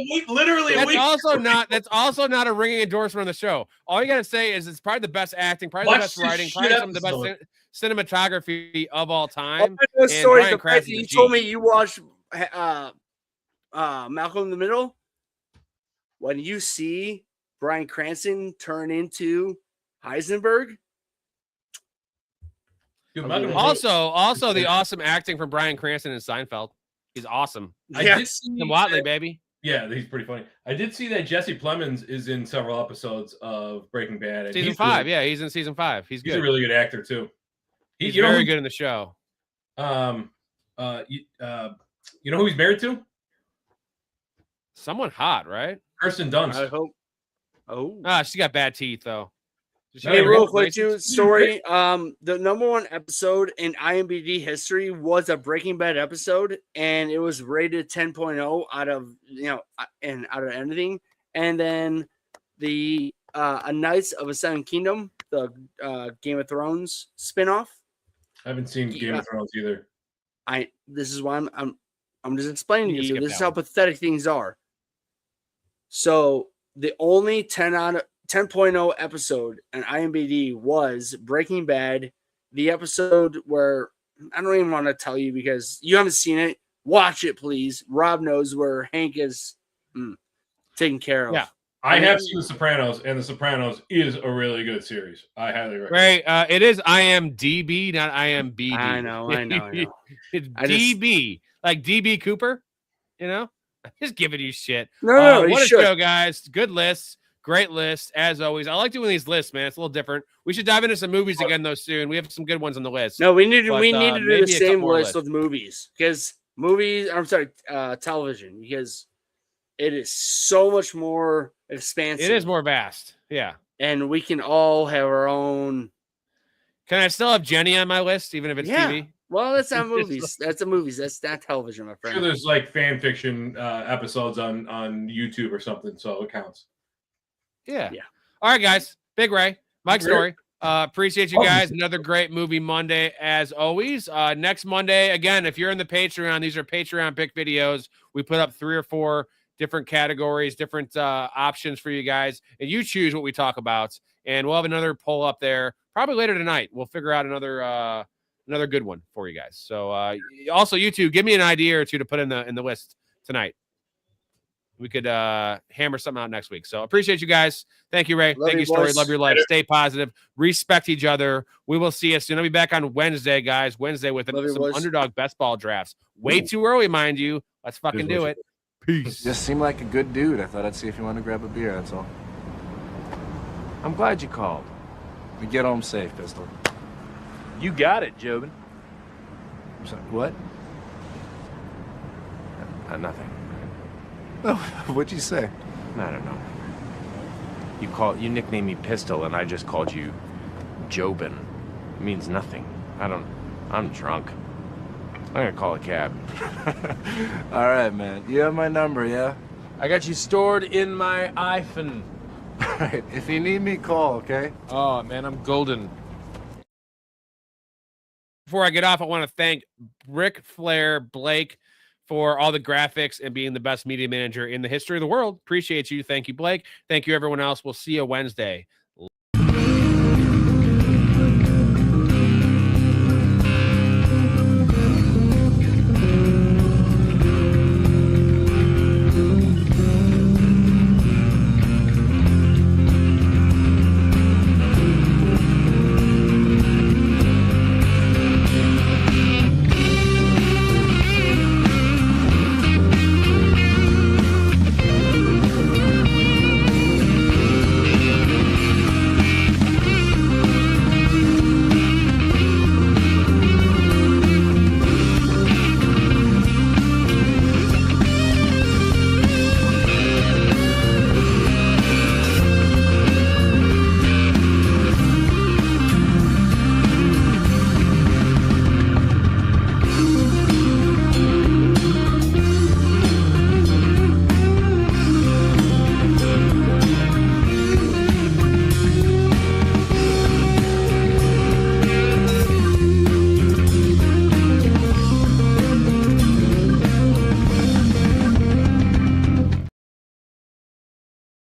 That's also not a ringing endorsement on the show. All you gotta say is it's probably the best acting, probably the best writing, probably some of the best cinematography of all time. Story, the fact that you told me you watched Malcolm in the Middle. When you see Bryan Cranston turn into Heisenberg. Also the awesome acting from Bryan Cranston in Seinfeld. He's awesome. Yes. I did see Tim Watley, baby. Yeah, he's pretty funny. I did see that Jesse Plemons is in several episodes of Breaking Bad. And season 5, he's in season 5. He's good. He's a really good actor too. He's very good in the show. You know who he's married to? Someone hot, right? Kirsten Dunst. I hope. Oh, she got bad teeth though. Hey, real quick, too. Story. The #1 episode in IMDb history was a Breaking Bad episode, and it was rated 10.0 out of anything. And then the A Knights of the Seven Kingdom, the Game of Thrones spinoff. I haven't seen Game of Thrones either. This is why I'm just explaining to you. This is how pathetic things are. So the only 10.0 episode on IMDb was Breaking Bad, the episode where I don't even want to tell you because you haven't seen it. Watch it, please. Rob knows where Hank is taken care of. Yeah. I have seen The Sopranos, and The Sopranos is a really good series. I highly recommend. Right. It is IMDb, not IMBD. I know. It's I just- DB, like DB Cooper. You know, just giving you shit. No, you what a should. show, guys! Good lists, great lists as always. I like doing these lists, man. It's a little different. We should dive into some movies again though soon. We have some good ones on the list. No, we need to But, do the maybe a same couple more list lists. with movies because television, because it is so much more expansive. It is more vast. Yeah. And we can all have our own. Can I still have Jenny on my list, even if it's TV? Well, that's not movies. That's movies. That's not television, my I'm friend. sure there's like fan fiction episodes on YouTube or something, so it counts. Yeah. All right, guys. Big Ray, Mike Storey. Appreciate you guys. Another great movie Monday as always. Next Monday, again, if you're in the Patreon, these are Patreon pick videos. We put up 3 or 4 different categories, different options for you guys, and you choose what we talk about. And we'll have another poll up there probably later tonight. We'll figure out another good one for you guys. So also you two, give me an idea or two to put in the list tonight. We could hammer something out next week. So appreciate you guys. Thank you, Ray. Thank you, Storey. Love your life. Stay positive. Respect each other. We will see you soon. I'll be back on Wednesday, guys. Wednesday with some underdog best ball drafts. Way too early, mind you. Let's fucking do it. Peace. Just seemed like a good dude. I thought I'd see if you wanted to grab a beer, that's all. I'm glad you called. We get home safe, Pistol. You got it, Jobin. I'm sorry, what? Nothing. Oh, what'd you say? I don't know. You nicknamed me Pistol, and I just called you Jobin. It means nothing. I'm drunk. I'm gonna call a cab. All right, man. You have my number, yeah? I got you stored in my iPhone. All right. If you need me, call, okay? Oh, man, I'm golden. Before I get off, I want to thank Ric Flair Blake for all the graphics and being the best media manager in the history of the world. Appreciate you. Thank you, Blake. Thank you, everyone else. We'll see you Wednesday.